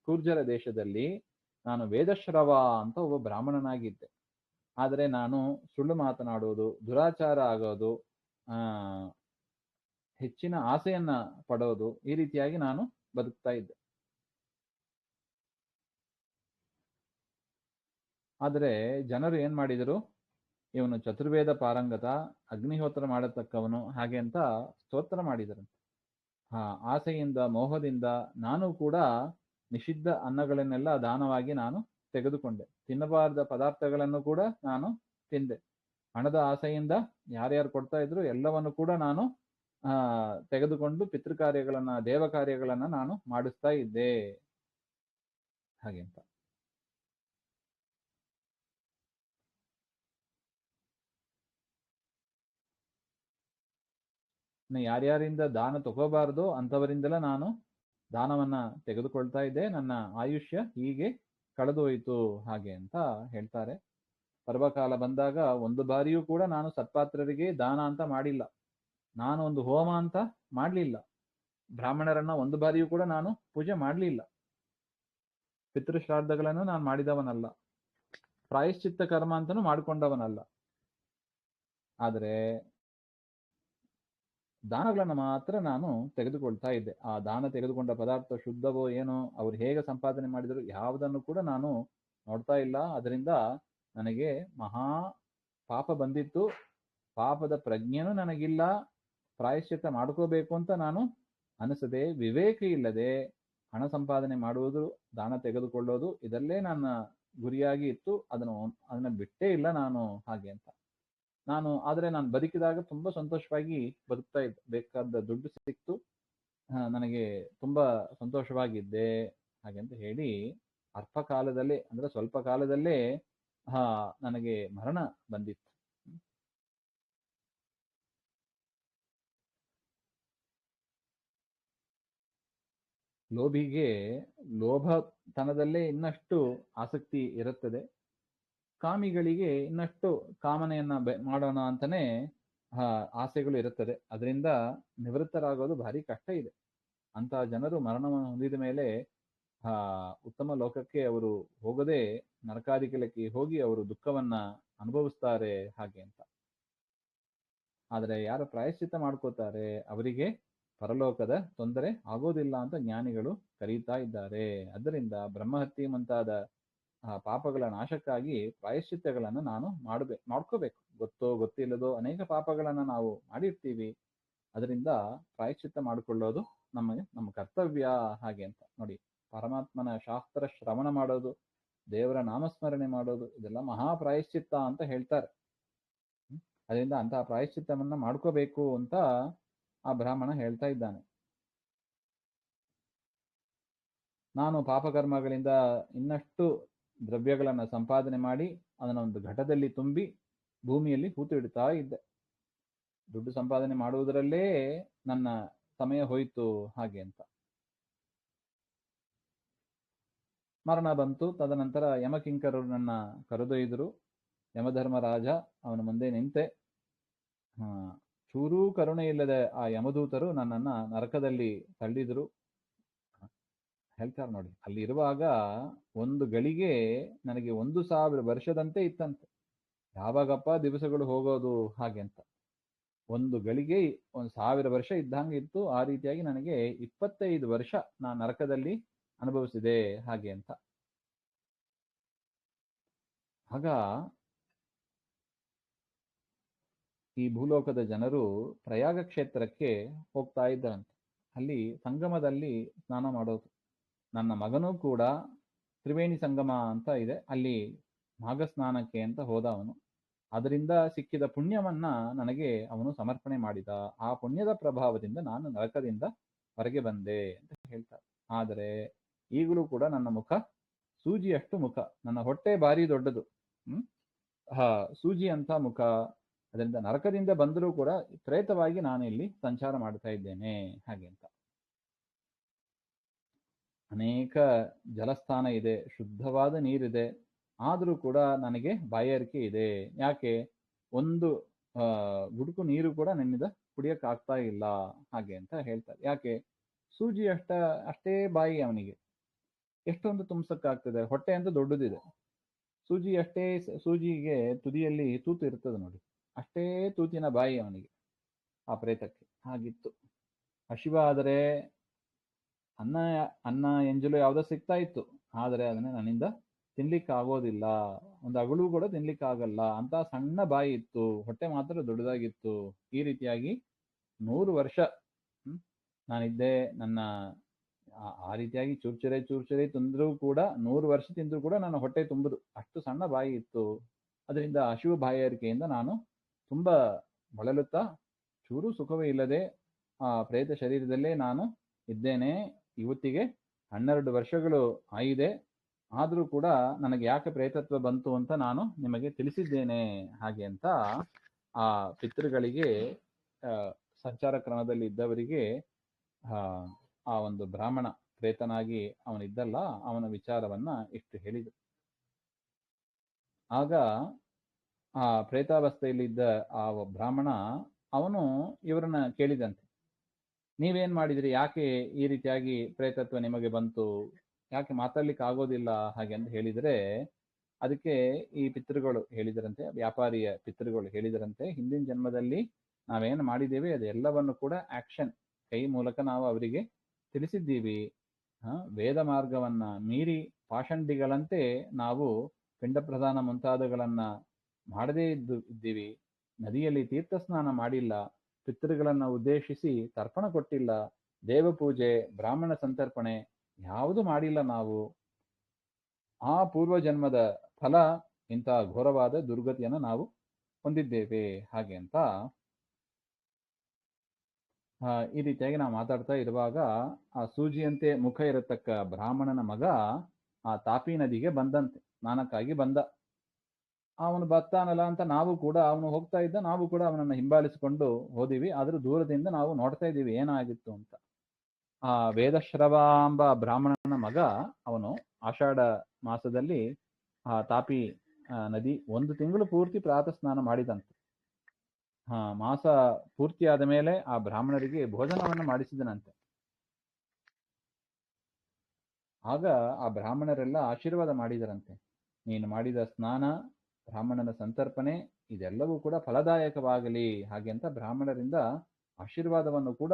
ಕೂರ್ಜರ ದೇಶದಲ್ಲಿ ನಾನು ವೇದಶ್ರವ ಅಂತ ಒಬ್ಬ ಬ್ರಾಹ್ಮಣನಾಗಿದ್ದೆ. ಆದರೆ ನಾನು ಸುಳ್ಳು ಮಾತನಾಡುವುದು, ದುರಾಚಾರ ಆಗೋದು, ಹೆಚ್ಚಿನ ಆಸೆಯನ್ನ ಪಡೋದು, ಈ ರೀತಿಯಾಗಿ ನಾನು ಬದುಕ್ತಾ ಇದ್ದೆ. ಆದರೆ ಜನರು ಏನ್ ಮಾಡಿದರು, ಇವನು ಚತುರ್ವೇದ ಪಾರಂಗತ, ಅಗ್ನಿಹೋತ್ರ ಮಾಡತಕ್ಕವನು ಹಾಗೆ ಅಂತ ಸ್ತೋತ್ರ ಮಾಡಿದರಂತೆ. ಆಸೆಯಿಂದ ಮೋಹದಿಂದ ನಾನು ಕೂಡ ನಿಷಿದ್ಧ ಅನ್ನಗಳನ್ನೆಲ್ಲ ದಾನವಾಗಿ ನಾನು ತೆಗೆದುಕೊಂಡೆ. ತಿನ್ನಬಾರದ ಪದಾರ್ಥಗಳನ್ನು ಕೂಡ ನಾನು ತಿಂದೆ. ಹಣದ ಆಸೆಯಿಂದ ಯಾರ್ಯಾರು ಕೊಡ್ತಾ ಇದ್ರು ಎಲ್ಲವನ್ನು ಕೂಡ ನಾನು ತೆಗೆದುಕೊಂಡು ಪಿತೃಕಾರ್ಯಗಳನ್ನ, ದೇವ ಕಾರ್ಯಗಳನ್ನ ನಾನು ಮಾಡಿಸ್ತಾ ಇದ್ದೆ ಹಾಗೆ ಅಂತ. ಯಾರ್ಯಾರಿಂದ ದಾನ ತಗೋಬಾರ್ದು ಅಂಥವರಿಂದಲೇ ನಾನು ದಾನವನ್ನ ತೆಗೆದುಕೊಳ್ತಾ ಇದ್ದೆ. ನನ್ನ ಆಯುಷ್ಯ ಹೀಗೆ ಕಳೆದು ಹೋಯಿತು ಹಾಗೆ ಅಂತ ಹೇಳ್ತಾರೆ. ಪರ್ವಕಾಲ ಬಂದಾಗ ಒಂದು ಬಾರಿಯೂ ಕೂಡ ನಾನು ಸತ್ಪಾತ್ರರಿಗೆ ದಾನ ಅಂತ ಮಾಡಿಲ್ಲ, ನಾನು ಒಂದು ಹೋಮ ಅಂತ ಮಾಡ್ಲಿಲ್ಲ, ಬ್ರಾಹ್ಮಣರನ್ನ ಒಂದು ಬಾರಿಯೂ ಕೂಡ ನಾನು ಪೂಜೆ ಮಾಡ್ಲಿಲ್ಲ, ಪಿತೃಶ್ರಾದ್ದಗಳನ್ನು ನಾನು ಮಾಡಿದವನಲ್ಲ, ಪ್ರಾಯಶ್ಚಿತ್ತ ಕರ್ಮ ಅಂತನೂ ಮಾಡಿಕೊಂಡವನಲ್ಲ. ಆದರೆ ದಾನಗಳನ್ನು ಮಾತ್ರ ನಾನು ತೆಗೆದುಕೊಳ್ತಾ ಇದ್ದೆ. ಆ ದಾನ ತೆಗೆದುಕೊಂಡ ಪದಾರ್ಥ ಶುದ್ಧವೋ ಏನೋ, ಅವ್ರು ಹೇಗೆ ಸಂಪಾದನೆ ಮಾಡಿದ್ರು ಯಾವುದನ್ನು ಕೂಡ ನಾನು ನೋಡ್ತಾ ಇಲ್ಲ. ಅದರಿಂದ ನನಗೆ ಮಹಾ ಪಾಪ ಬಂದಿತ್ತು. ಪಾಪದ ಪ್ರಜ್ಞೆನೂ ನನಗಿಲ್ಲ. ಪ್ರಾಯಶ್ಚಿತ್ತ ಮಾಡ್ಕೋಬೇಕು ಅಂತ ನಾನು ಅನಿಸದೆ, ವಿವೇಕ ಇಲ್ಲದೆ ಹಣ ಸಂಪಾದನೆ ಮಾಡುವುದು, ದಾನ ತೆಗೆದುಕೊಳ್ಳೋದು, ಇದಲ್ಲೇ ನನ್ನ ಗುರಿಯಾಗಿ ಇತ್ತು. ಅದನ್ನ ಬಿಟ್ಟೇ ಇಲ್ಲ ನಾನು ಹಾಗೆ ಅಂತ. ಆದರೆ ನಾನು ಬದುಕಿದಾಗ ತುಂಬಾ ಸಂತೋಷವಾಗಿ ಬದುಕ್ತಾ ಇದ್ದೆ. ಬೇಕಾದ ದುಡ್ಡು ಸಿಕ್ತು, ನನಗೆ ತುಂಬಾ ಸಂತೋಷವಾಗಿದ್ದೆ ಹಾಗೆ ಅಂತ ಹೇಳಿ ಅಲ್ಪ ಕಾಲದಲ್ಲೇ, ಅಂದ್ರೆ ಸ್ವಲ್ಪ ಕಾಲದಲ್ಲೇ ನನಗೆ ಮರಣ ಬಂದಿತ್ತು. ಲೋಭಿಗೆ ಲೋಭತನದಲ್ಲೇ ಇನ್ನಷ್ಟು ಆಸಕ್ತಿ ಇರುತ್ತದೆ. ಕಾಮಿಗಳಿಗೆ ಇನ್ನಷ್ಟು ಕಾಮನೆಯನ್ನ ಮಾಡೋಣ ಅಂತಾನೆ ಆಸೆಗಳು ಇರುತ್ತದೆ. ಅದರಿಂದ ನಿವೃತ್ತರಾಗೋದು ಭಾರಿ ಕಷ್ಟ ಇದೆ. ಅಂತಹ ಜನರು ಮರಣವನ್ನು ಹೊಂದಿದ ಮೇಲೆ ಉತ್ತಮ ಲೋಕಕ್ಕೆ ಅವರು ಹೋಗದೆ ನರಕಾದಿಕಲಕ್ಕೆ ಹೋಗಿ ಅವರು ದುಃಖವನ್ನ ಅನುಭವಿಸ್ತಾರೆ ಹಾಗೆ ಅಂತ. ಆದರೆ ಯಾರು ಪ್ರಾಯಶ್ಚಿತ್ತ ಮಾಡ್ಕೋತಾರೆ ಅವರಿಗೆ ಪರಲೋಕದ ತೊಂದರೆ ಆಗೋದಿಲ್ಲ ಅಂತ ಜ್ಞಾನಿಗಳು ಕರೀತಾ ಇದ್ದಾರೆ. ಅದರಿಂದ ಬ್ರಹ್ಮಹತ್ಯೆ ಮುಂತಾದ ಪಾಪಗಳ ನಾಶಕ್ಕಾಗಿ ಪ್ರಾಯಶ್ಚಿತ್ತಗಳನ್ನು ನಾನು ಮಾಡ್ಕೋಬೇಕು. ಗೊತ್ತೋ ಗೊತ್ತಿಲ್ಲದೋ ಅನೇಕ ಪಾಪಗಳನ್ನ ನಾವು ಮಾಡಿರ್ತೀವಿ. ಅದರಿಂದ ಪ್ರಾಯಶ್ಚಿತ್ತ ಮಾಡಿಕೊಳ್ಳೋದು ನಮ್ಮ ಕರ್ತವ್ಯ ಹಾಗೆ ಅಂತ. ನೋಡಿ, ಪರಮಾತ್ಮನ ಶಾಸ್ತ್ರ ಶ್ರವಣ ಮಾಡೋದು, ದೇವರ ನಾಮಸ್ಮರಣೆ ಮಾಡೋದು, ಇದೆಲ್ಲ ಮಹಾ ಪ್ರಾಯಶ್ಚಿತ್ತ ಅಂತ ಹೇಳ್ತಾರೆ. ಅದರಿಂದ ಅಂತಹ ಪ್ರಾಯಶ್ಚಿತ್ತವನ್ನ ಮಾಡ್ಕೋಬೇಕು ಅಂತ ಆ ಬ್ರಾಹ್ಮಣ ಹೇಳ್ತಾ ಇದ್ದಾನೆ. ನಾನು ಪಾಪಕರ್ಮಗಳಿಂದ ಇನ್ನಷ್ಟು ದ್ರವ್ಯಗಳನ್ನ ಸಂಪಾದನೆ ಮಾಡಿ ಅದನ್ನ ಒಂದು ಘಟದಲ್ಲಿ ತುಂಬಿ ಭೂಮಿಯಲ್ಲಿ ಹೂತಿಡ್ತಾ ಇದ್ದೆ. ದುಡ್ಡು ಸಂಪಾದನೆ ಮಾಡುವುದರಲ್ಲೇ ನನ್ನ ಸಮಯ ಹೋಯಿತು ಹಾಗೆ ಅಂತ. ಮರಣ ಬಂತು. ತದನಂತರ ಯಮಕಿಂಕರರು ನನ್ನ ಕರೆದೊಯ್ದರು. ಯಮಧರ್ಮರಾಜ ಅವನ ಮುಂದೆ ನಿಂತೆ. ಚೂರೂ ಕರುಣೆ ಇಲ್ಲದೆ ಆ ಯಮದೂತರು ನನ್ನನ್ನ ನರಕದಲ್ಲಿ ತಳ್ಳಿದ್ರು. ಹೇಳ್ತಾರೆ ನೋಡಿ, ಅಲ್ಲಿ ಇರುವಾಗ ಒಂದು ಗಳಿಗೆ ನನಗೆ 1,000 ವರ್ಷದಂತೆ ಇತ್ತಂತೆ. ಯಾವಾಗಪ್ಪ ದಿವಸಗಳು ಹೋಗೋದು ಹಾಗೆ ಅಂತ. ಒಂದು ಗಳಿಗೆ 1,000 ವರ್ಷ ಇದ್ದಂಗೆ ಇತ್ತು. ಆ ರೀತಿಯಾಗಿ ನನಗೆ 25 ವರ್ಷ ನಾನು ನರಕದಲ್ಲಿ ಅನುಭವಿಸಿದೆ ಹಾಗೆ ಅಂತ. ಆಗ ಈ ಭೂಲೋಕದ ಜನರು ಪ್ರಯಾಗ ಕ್ಷೇತ್ರಕ್ಕೆ ಹೋಗ್ತಾ ಇದ್ದರಂತೆ. ಅಲ್ಲಿ ಸಂಗಮದಲ್ಲಿ ಸ್ನಾನ ಮಾಡೋದು. ನನ್ನ ಮಗನೂ ಕೂಡ ತ್ರಿವೇಣಿ ಸಂಗಮ ಅಂತ ಇದೆ, ಅಲ್ಲಿ ಮಾಘ ಸ್ನಾನಕ್ಕೆ ಅಂತ ಹೋದ ಅವನು. ಅದರಿಂದ ಸಿಕ್ಕಿದ ಪುಣ್ಯವನ್ನ ನನಗೆ ಅವನು ಸಮರ್ಪಣೆ ಮಾಡಿದ. ಆ ಪುಣ್ಯದ ಪ್ರಭಾವದಿಂದ ನಾನು ನರಕದಿಂದ ಹೊರಗೆ ಬಂದೆ ಅಂತ ಹೇಳ್ತಾರೆ. ಆದರೆ ಈಗಲೂ ಕೂಡ ನನ್ನ ಮುಖ ಸೂಜಿಯಷ್ಟು ಮುಖ, ನನ್ನ ಹೊಟ್ಟೆ ಭಾರಿ ದೊಡ್ಡದು, ಸೂಜಿ ಅಂತ ಮುಖ. ಅದರಿಂದ ನರಕದಿಂದ ಬಂದರೂ ಕೂಡ ಪ್ರೇತವಾಗಿ ನಾನು ಇಲ್ಲಿ ಸಂಚಾರ ಮಾಡ್ತಾ ಇದ್ದೇನೆ ಹಾಗೆ ಅಂತ. ಅನೇಕ ಜಲಸ್ಥಾನ ಇದೆ, ಶುದ್ಧವಾದ ನೀರಿದೆ, ಆದರೂ ಕೂಡ ನನಗೆ ಬಾಯಾರಿಕೆ ಇದೆ. ಯಾಕೆ? ಒಂದು ಗುಡುಕು ನೀರು ಕೂಡ ನನ್ನಿಂದ ಕುಡಿಯಕ್ಕಾಗ್ತಾ ಇಲ್ಲ ಹಾಗೆ ಅಂತ ಹೇಳ್ತಾರೆ. ಯಾಕೆ? ಸೂಜಿ ಅಷ್ಟೇ ಬಾಯಿ ಅವನಿಗೆ, ಎಷ್ಟೊಂದು ತುಂಬಿಸಕ್ಕಾಗ್ತದೆ. ಹೊಟ್ಟೆ ಅಂತ ದೊಡ್ಡದಿದೆ, ಸೂಜಿ ಅಷ್ಟೇ, ಸೂಜಿಗೆ ತುದಿಯಲ್ಲಿ ತೂತು ಇರ್ತದೆ ನೋಡಿ, ಅಷ್ಟೇ ತೂತಿನ ಬಾಯಿ ಅವನಿಗೆ, ಆ ಪ್ರೇತಕ್ಕೆ. ಹಾಗಿತ್ತು. ಹಸಿವಾದರೆ ಅನ್ನ ಎಂಜಲು ಯಾವುದೋ ಸಿಗ್ತಾ ಇತ್ತು, ಆದರೆ ಅದನ್ನ ನನ್ನಿಂದ ತಿನ್ಲಿಕ್ಕೆ ಆಗೋದಿಲ್ಲ. ಒಂದು ಅಗಳು ಕೂಡ ತಿನ್ಲಿಕ್ಕೆ ಆಗಲ್ಲ ಅಂತ ಸಣ್ಣ ಬಾಯಿ ಇತ್ತು, ಹೊಟ್ಟೆ ಮಾತ್ರ ದೊಡ್ಡದಾಗಿತ್ತು. ಈ ರೀತಿಯಾಗಿ 100 ವರ್ಷ ನಾನಿದ್ದೆ. ನನ್ನ ಆ ರೀತಿಯಾಗಿ ಚೂರ್ಚುರೆ ತಿಂದ್ರೂ ಕೂಡ 100 ವರ್ಷ ತಿಂದ್ರೂ ಕೂಡ ನನ್ನ ಹೊಟ್ಟೆ ತುಂಬುದು, ಅಷ್ಟು ಸಣ್ಣ ಬಾಯಿ ಇತ್ತು. ಅದರಿಂದ ಹಸಿವು ಬಾಯಾರಿಕೆಯಿಂದ ನಾನು ತುಂಬಾ ಬಳಲುತ್ತಾ ಚೂರು ಸುಖವೇ ಇಲ್ಲದೆ ಆ ಪ್ರೇತ ಶರೀರದಲ್ಲೇ ನಾನು ಇದ್ದೇನೆ. ಇವತ್ತಿಗೆ 12 ವರ್ಷಗಳು ಆಗಿದೆ. ಆದರೂ ಕೂಡ ನನಗೆ ಯಾಕೆ ಪ್ರೇತತ್ವ ಬಂತು ಅಂತ ನಾನು ನಿಮಗೆ ತಿಳಿಸಿದ್ದೇನೆ ಹಾಗೆ ಅಂತ ಆ ಪಿತೃಗಳಿಗೆ, ಸಂಚಾರ ಕ್ರಮದಲ್ಲಿ ಇದ್ದವರಿಗೆ ಆ ಒಂದು ಬ್ರಾಹ್ಮಣ ಪ್ರೇತನಾಗಿ ಅವನಿದ್ದಲ್ಲ, ಅವನ ವಿಚಾರವನ್ನ ಇಷ್ಟು ಹೇಳಿದರು. ಆಗ ಆ ಪ್ರೇತಾವಸ್ಥೆಯಲ್ಲಿದ್ದ ಆ ಬ್ರಾಹ್ಮಣ ಅವನು ಇವರನ್ನ ಕೇಳಿದಂತೆ, ನೀವೇನ್ ಮಾಡಿದ್ರಿ? ಯಾಕೆ ಈ ರೀತಿಯಾಗಿ ಪ್ರೇತತ್ವ ನಿಮಗೆ ಬಂತು? ಯಾಕೆ ಮಾತಾಡ್ಲಿಕ್ಕೆ ಆಗೋದಿಲ್ಲ ಹಾಗೆ ಅಂತ ಹೇಳಿದರೆ, ಅದಕ್ಕೆ ಈ ಪಿತೃಗಳು ಹೇಳಿದರಂತೆ, ವ್ಯಾಪಾರಿಯ ಪಿತೃಗಳು ಹೇಳಿದರಂತೆ, ಹಿಂದಿನ ಜನ್ಮದಲ್ಲಿ ನಾವೇನು ಮಾಡಿದ್ದೇವೆ ಅದೆಲ್ಲವನ್ನು ಕೂಡ ಆಕ್ಷನ್ ಕೈ ಮೂಲಕ ನಾವು ಅವರಿಗೆ ತಿಳಿಸಿದ್ದೀವಿ. ವೇದ ಮಾರ್ಗವನ್ನ ಮೀರಿ ಪಾಷಂಡಿಗಳಂತೆ ನಾವು ಪಿಂಡ ಪ್ರದಾನ ಮುಂತಾದಗಳನ್ನ ಮಾಡದೇ ಇದ್ದೀವಿ. ನದಿಯಲ್ಲಿ ತೀರ್ಥ ಸ್ನಾನ ಮಾಡಿಲ್ಲ, ಪಿತೃಗಳನ್ನ ಉದ್ದೇಶಿಸಿ ತರ್ಪಣ ಕೊಟ್ಟಿಲ್ಲ, ದೇವಪೂಜೆ, ಬ್ರಾಹ್ಮಣ ಸಂತರ್ಪಣೆ ಯಾವುದು ಮಾಡಿಲ್ಲ ನಾವು. ಆ ಪೂರ್ವ ಜನ್ಮದ ಫಲ ಇಂಥ ಘೋರವಾದ ದುರ್ಗತಿಯನ್ನು ನಾವು ಹೊಂದಿದ್ದೇವೆ ಹಾಗೆ ಅಂತ ಈ ರೀತಿಯಾಗಿ ನಾವು ಮಾತಾಡ್ತಾ ಇರುವಾಗ ಆ ಸೂಜಿಯಂತೆ ಮುಖ ಇರತಕ್ಕ ಬ್ರಾಹ್ಮಣನ ಮಗ ಆ ತಾಪಿ ನದಿಗೆ ಬಂದಂತೆ, ಸ್ನಾನಕ್ಕಾಗಿ ಬಂದ. ಅವನು ಬರ್ತಾನಲ್ಲ ಅಂತ ನಾವು ಕೂಡ, ಅವನು ಹೋಗ್ತಾ ಇದ್ದ, ನಾವು ಕೂಡ ಅವನನ್ನು ಹಿಂಬಾಲಿಸಿಕೊಂಡು ಹೋದಿವಿ. ಆದ್ರೂ ದೂರದಿಂದ ನಾವು ನೋಡ್ತಾ ಇದ್ದೀವಿ ಏನಾಗಿತ್ತು ಅಂತ. ಆ ವೇದಶ್ರವಾಂಬ ಬ್ರಾಹ್ಮಣನ ಮಗ ಅವನು ಆಷಾಢ ಮಾಸದಲ್ಲಿ ಆ ತಾಪಿ ನದಿ 1 ತಿಂಗಳು ಪೂರ್ತಿ ಪ್ರಾತಃ ಸ್ನಾನ ಮಾಡಿದಂತೆ. ಮಾಸ ಪೂರ್ತಿಯಾದ ಮೇಲೆ ಆ ಬ್ರಾಹ್ಮಣರಿಗೆ ಭೋಜನವನ್ನು ಮಾಡಿಸಿದನಂತೆ. ಆಗ ಆ ಬ್ರಾಹ್ಮಣರೆಲ್ಲ ಆಶೀರ್ವಾದ ಮಾಡಿದರಂತೆ, ನೀನು ಮಾಡಿದ ಸ್ನಾನ, ಬ್ರಾಹ್ಮಣನ ಸಂತರ್ಪಣೆ ಇದೆಲ್ಲವೂ ಕೂಡ ಫಲದಾಯಕವಾಗಲಿ ಹಾಗೆ ಅಂತ ಬ್ರಾಹ್ಮಣರಿಂದ ಆಶೀರ್ವಾದವನ್ನು ಕೂಡ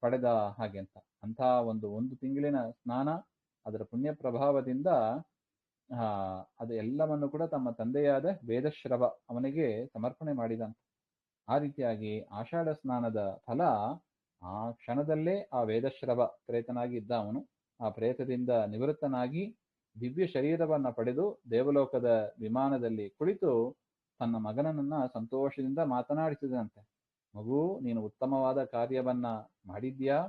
ಪಡೆದ ಹಾಗೆ ಅಂತ. ಅಂಥ ಒಂದು ತಿಂಗಳಿನ ಸ್ನಾನ, ಅದರ ಪುಣ್ಯ ಪ್ರಭಾವದಿಂದ ಅದು ಎಲ್ಲವನ್ನು ಕೂಡ ತಮ್ಮ ತಂದೆಯಾದ ವೇದಶ್ರವ ಅವನಿಗೆ ಸಮರ್ಪಣೆ ಮಾಡಿದಂತೆ. ಆ ರೀತಿಯಾಗಿ ಆಷಾಢ ಸ್ನಾನದ ಫಲ ಆ ಕ್ಷಣದಲ್ಲೇ ಆ ವೇದಶ್ರವ ಪ್ರೇತನಾಗಿ ಇದ್ದ ಅವನು ಆ ಪ್ರೇತದಿಂದ ನಿವೃತ್ತನಾಗಿ ದಿವ್ಯ ಶರೀರವನ್ನ ಪಡೆದು ದೇವಲೋಕದ ವಿಮಾನದಲ್ಲಿ ಕುಳಿತು ತನ್ನ ಮಗನನ್ನ ಸಂತೋಷದಿಂದ ಮಾತನಾಡಿಸಿದಂತೆ, ಮಗು, ನೀನು ಉತ್ತಮವಾದ ಕಾರ್ಯವನ್ನ ಮಾಡಿದ್ಯಾ.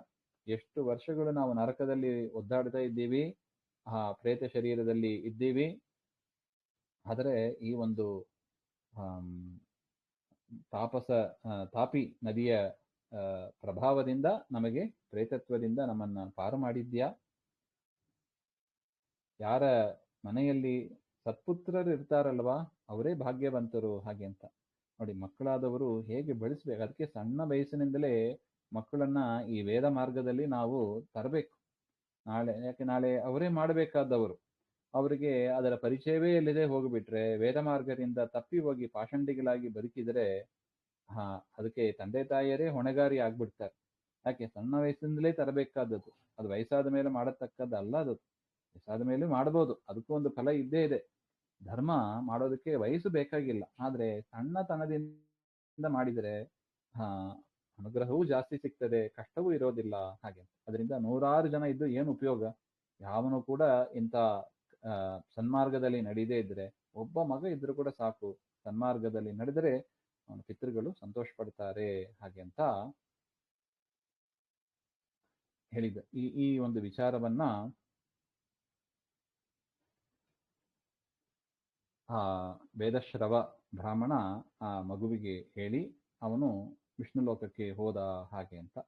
ಎಷ್ಟು ವರ್ಷಗಳು ನಾವು ನರಕದಲ್ಲಿ ಒದ್ದಾಡ್ತಾ ಇದ್ದೀವಿ, ಆ ಪ್ರೇತ ಶರೀರದಲ್ಲಿ ಇದ್ದೀವಿ. ಆದರೆ ಈ ಒಂದು ತಾಪಿ ನದಿಯ ಪ್ರಭಾವದಿಂದ ನಮಗೆ ಪ್ರೇತತ್ವದಿಂದ ನಮ್ಮನ್ನ ಪಾರು ಮಾಡಿದ್ಯಾ. ಯಾರ ಮನೆಯಲ್ಲಿ ಸತ್ಪುತ್ರರು ಇರ್ತಾರಲ್ವಾ ಅವರೇ ಭಾಗ್ಯವಂತರು ಹಾಗೆ ಅಂತ. ನೋಡಿ, ಮಕ್ಕಳಾದವರು ಹೇಗೆ ಬೆಳೆಸ್ಬೇಕು, ಅದಕ್ಕೆ ಸಣ್ಣ ವಯಸ್ಸಿನಿಂದಲೇ ಮಕ್ಕಳನ್ನ ಈ ವೇದ ಮಾರ್ಗದಲ್ಲಿ ನಾವು ತರಬೇಕು. ಯಾಕೆ ನಾಳೆ ಅವರೇ ಮಾಡಬೇಕಾದವರು, ಅವರಿಗೆ ಅದರ ಪರಿಚಯವೇ ಇಲ್ಲದೆ ಹೋಗಿಬಿಟ್ರೆ, ವೇದ ಮಾರ್ಗದಿಂದ ತಪ್ಪಿ ಹೋಗಿ ಪಾಷಂಡಿಗಳಾಗಿ ಬದುಕಿದರೆ ಅದಕ್ಕೆ ತಂದೆ ತಾಯಿಯರೇ ಹೊಣೆಗಾರಿ ಆಗ್ಬಿಡ್ತಾರೆ. ಯಾಕೆ ಸಣ್ಣ ವಯಸ್ಸಿಂದಲೇ ತರಬೇಕಾದದ್ದು, ಅದು ವಯಸ್ಸಾದ ಮೇಲೆ ಮಾಡತಕ್ಕದ್ದಲ್ಲ. ಅದು ವಯಸ್ಸಾದ ಮೇಲೆ ಮಾಡ್ಬೋದು, ಅದಕ್ಕೂ ಒಂದು ಫಲ ಇದ್ದೇ ಇದೆ. ಧರ್ಮ ಮಾಡೋದಕ್ಕೆ ವಯಸ್ಸು ಬೇಕಾಗಿಲ್ಲ, ಆದ್ರೆ ಸಣ್ಣತನದಿಂದ ಮಾಡಿದರೆ ಅನುಗ್ರಹವೂ ಜಾಸ್ತಿ ಸಿಗ್ತದೆ, ಕಷ್ಟವೂ ಇರೋದಿಲ್ಲ. ಹಾಗೆ ಅದರಿಂದ 100 ಜನ ಇದ್ದು ಏನು ಉಪಯೋಗ? ಯಾವನು ಕೂಡ ಇಂಥ ಸನ್ಮಾರ್ಗದಲ್ಲಿ ನಡೀದೇ ಇದ್ರೆ, ಒಬ್ಬ ಮಗ ಇದ್ರೂ ಕೂಡ ಸಾಕು, ಸನ್ಮಾರ್ಗದಲ್ಲಿ ನಡೆದರೆ ಅವನ ಪಿತೃಗಳು ಸಂತೋಷ ಪಡ್ತಾರೆ. ಹಾಗೆ ಅಂತ ಹೇಳಿದ ಈ ಒಂದು ವಿಚಾರವನ್ನ ಆ ವೇದಶ್ರವ ಬ್ರಾಹ್ಮಣ ಆ ಮಗುವಿಗೆ ಹೇಳಿ ಅವನು ವಿಷ್ಣು ಲೋಕಕ್ಕೆ ಹೋದ. ಹಾಗೆ ಅಂತ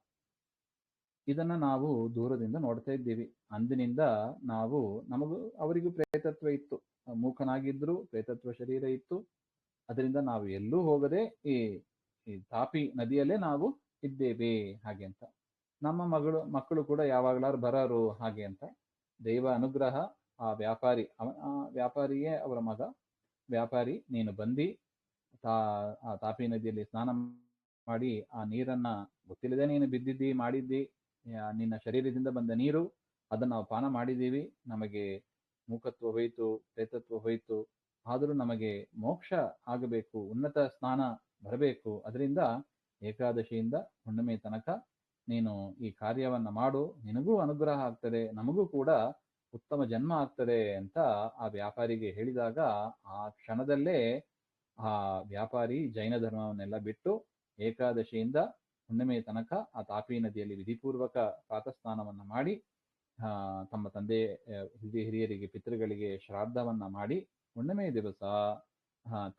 ಇದನ್ನ ನಾವು ದೂರದಿಂದ ನೋಡ್ತಾ ಇದ್ದೀವಿ. ಅಂದಿನಿಂದ ನಮಗೂ ಅವರಿಗೂ ಪ್ರೇತತ್ವ ಇತ್ತು, ಮೂಕನಾಗಿದ್ರು ಪ್ರೇತತ್ವ ಶರೀರ ಇತ್ತು. ಅದರಿಂದ ನಾವು ಎಲ್ಲೂ ಹೋಗದೆ ಈ ತಾಪಿ ನದಿಯಲ್ಲೇ ನಾವು ಇದ್ದೇವೆ. ಹಾಗೆ ಅಂತ ನಮ್ಮ ಮಕ್ಕಳು ಕೂಡ ಯಾವಾಗಲಾರು ಬರೋರು. ಹಾಗೆ ಅಂತ ದೈವ ಅನುಗ್ರಹ, ಆ ವ್ಯಾಪಾರಿಯೇ ಅವರ ಮಗ. ವ್ಯಾಪಾರಿ, ನೀನು ಬಂದು ಆ ತಾಪಿ ನದಿಯಲ್ಲಿ ಸ್ನಾನ ಮಾಡಿ ಆ ನೀರನ್ನ ಗೊತ್ತಿಲ್ಲದೆ ನೀನು ಬಿದ್ದಿದ್ದಿ, ಮಾಡಿದ್ದಿ, ನಿನ್ನ ಶರೀರದಿಂದ ಬಂದ ನೀರು, ಅದನ್ನು ನಾವು ಪಾನ ಮಾಡಿದ್ದೀವಿ, ನಮಗೆ ಮೂಕತ್ವ ಹೋಯಿತು, ಪ್ರೇತತ್ವ ಹೋಯಿತು, ಆದರೂ ನಮಗೆ ಮೋಕ್ಷ ಆಗಬೇಕು, ಉನ್ನತ ಸ್ನಾನ ಬರಬೇಕು. ಅದರಿಂದ ಏಕಾದಶಿಯಿಂದ ಹುಣ್ಣಿಮೆ ತನಕ ನೀನು ಈ ಕಾರ್ಯವನ್ನ ಮಾಡು, ನಿನಗೂ ಅನುಗ್ರಹ ಆಗ್ತದೆ, ನಮಗೂ ಕೂಡ ಉತ್ತಮ ಜನ್ಮ ಆಗ್ತದೆ ಅಂತ ಆ ವ್ಯಾಪಾರಿಗೆ ಹೇಳಿದಾಗ ಆ ಕ್ಷಣದಲ್ಲೇ ಆ ವ್ಯಾಪಾರಿ ಜೈನ ಧರ್ಮವನ್ನೆಲ್ಲ ಬಿಟ್ಟು ಏಕಾದಶಿಯಿಂದ ಹುಣ್ಣಿಮೆ ತನಕ ಆ ತಾಪಿ ನದಿಯಲ್ಲಿ ವಿಧಿಪೂರ್ವಕ ಪ್ರಾತಸ್ನಾನವನ್ನ ಮಾಡಿ ತಮ್ಮ ತಂದೆ ಹಿರಿಯರಿಗೆ ಪಿತೃಗಳಿಗೆ ಶ್ರಾದ್ದವನ್ನ ಮಾಡಿ ಹುಣ್ಣಿಮೆ ದಿವಸ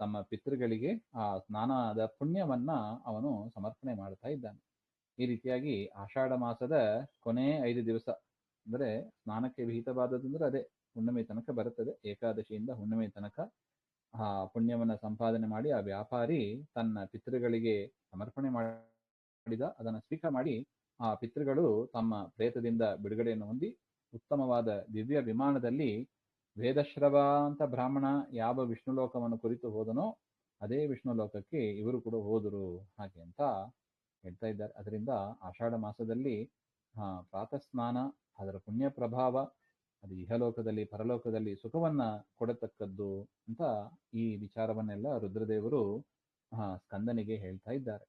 ತಮ್ಮ ಪಿತೃಗಳಿಗೆ ಆ ಸ್ನಾನದ ಪುಣ್ಯವನ್ನ ಅವನು ಸಮರ್ಪಣೆ ಮಾಡ್ತಾ ಇದ್ದಾನೆ. ಈ ರೀತಿಯಾಗಿ ಆಷಾಢ ಮಾಸದ ಕೊನೆ 5 ದಿವಸ ಅಂದ್ರೆ ಸ್ನಾನಕ್ಕೆ ವಿಹಿತವಾದದಂದ್ರೆ ಅದೇ ಹುಣ್ಣಿಮೆ ತನಕ ಬರುತ್ತದೆ. ಏಕಾದಶಿಯಿಂದ ಹುಣ್ಣಿಮೆ ತನಕ ಆ ಪುಣ್ಯವನ್ನ ಸಂಪಾದನೆ ಮಾಡಿ ಆ ವ್ಯಾಪಾರಿ ತನ್ನ ಪಿತೃಗಳಿಗೆ ಸಮರ್ಪಣೆ ಮಾಡಿದ, ಅದನ್ನು ಸ್ವೀಕಾರ ಮಾಡಿ ಆ ಪಿತೃಗಳು ತಮ್ಮ ಪ್ರೇತದಿಂದ ಬಿಡುಗಡೆಯನ್ನು ಹೊಂದಿ ಉತ್ತಮವಾದ ದಿವ್ಯ ವಿಮಾನದಲ್ಲಿ ವೇದಶ್ರವ ಅಂತ ಬ್ರಾಹ್ಮಣ ಯಾವ ವಿಷ್ಣು ಲೋಕವನ್ನು ಕುರಿತು ಹೋದನೋ ಅದೇ ವಿಷ್ಣು ಲೋಕಕ್ಕೆ ಇವರು ಕೂಡ ಹೋದರು. ಹಾಗೆ ಅಂತ ಹೇಳ್ತಾ ಇದ್ದಾರೆ. ಅದರಿಂದ ಆಷಾಢ ಮಾಸದಲ್ಲಿ ಪ್ರಾತಸ್ನಾನ, ಅದರ ಪುಣ್ಯ ಪ್ರಭಾವ ಅದು ಇಹಲೋಕದಲ್ಲಿ ಪರಲೋಕದಲ್ಲಿ ಸುಖವನ್ನ ಕೊಡತಕ್ಕದ್ದು ಅಂತ ಈ ವಿಚಾರವನ್ನೆಲ್ಲ ರುದ್ರದೇವರು ಸ್ಕಂದನಿಗೆ ಹೇಳ್ತಾ ಇದ್ದಾರೆ.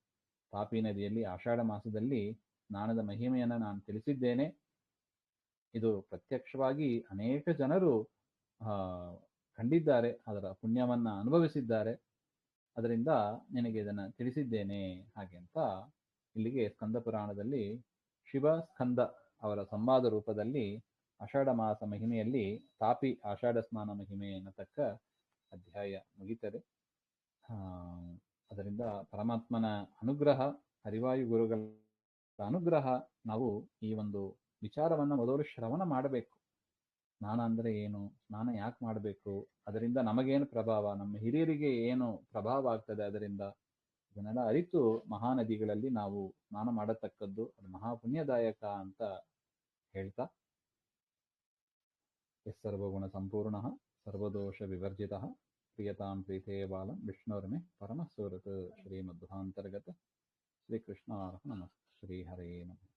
ತಾಪಿ ನದಿಯಲ್ಲಿ ಆಷಾಢ ಮಾಸದಲ್ಲಿ ಸ್ನಾನದ ಮಹಿಮೆಯನ್ನ ನಾನು ತಿಳಿಸಿದ್ದೇನೆ. ಇದು ಪ್ರತ್ಯಕ್ಷವಾಗಿ ಅನೇಕ ಜನರು ಕಂಡಿದ್ದಾರೆ, ಅದರ ಪುಣ್ಯವನ್ನ ಅನುಭವಿಸಿದ್ದಾರೆ. ಅದರಿಂದ ನಿನಗೆ ಇದನ್ನ ತಿಳಿಸಿದ್ದೇನೆ. ಹಾಗೆ ಅಂತ ಇಲ್ಲಿಗೆ ಸ್ಕಂದ ಪುರಾಣದಲ್ಲಿ ಶಿವ ಸ್ಕಂದ ಅವರ ಸಂವಾದ ರೂಪದಲ್ಲಿ ಆಷಾಢ ಮಾಸ ಮಹಿಮೆಯಲ್ಲಿ ತಾಪಿ ಆಷಾಢ ಸ್ನಾನ ಮಹಿಮೆ ಎನ್ನತಕ್ಕ ಅಧ್ಯಾಯ ಮುಗಿತದೆ. ಅದರಿಂದ ಪರಮಾತ್ಮನ ಅನುಗ್ರಹ, ಹರಿವಾಯು ಗುರುಗಳ ಅನುಗ್ರಹ, ನಾವು ಈ ಒಂದು ವಿಚಾರವನ್ನ ಮೊದಲು ಶ್ರವಣ ಮಾಡಬೇಕು. ಸ್ನಾನ ಅಂದ್ರೆ ಏನು, ಸ್ನಾನ ಯಾಕೆ ಮಾಡಬೇಕು, ಅದರಿಂದ ನಮಗೇನು ಪ್ರಭಾವ, ನಮ್ಮ ಹಿರಿಯರಿಗೆ ಏನು ಪ್ರಭಾವ ಆಗ್ತದೆ, ಅದರಿಂದ ಇದನ್ನೆಲ್ಲ ಅರಿತು ಮಹಾನದಿಗಳಲ್ಲಿ ನಾವು ಸ್ನಾನ ಮಾಡತಕ್ಕದ್ದು, ಅದು ಮಹಾಪುಣ್ಯದಾಯಕ ಅಂತ ಹೇಳ್ತಾ, ಸರ್ವಗುಣ ಸಂಪೂರ್ಣ ಸರ್ವದೋಷ ವಿವರ್ಜಿತ ಪ್ರಿಯತಾಂ ಪ್ರೀತೇ ಬಾಲಂ ವಿಷ್ಣುರ್ಮೆ ಪರಮ ಸುಹೃತ್ ಶ್ರೀಮಧ್ವಾಂತರ್ಗತ ಶ್ರೀಕೃಷ್ಣಾರ್ಪಣ ನಮಃ. ಶ್ರೀ ಹರೇ ನಮಃ.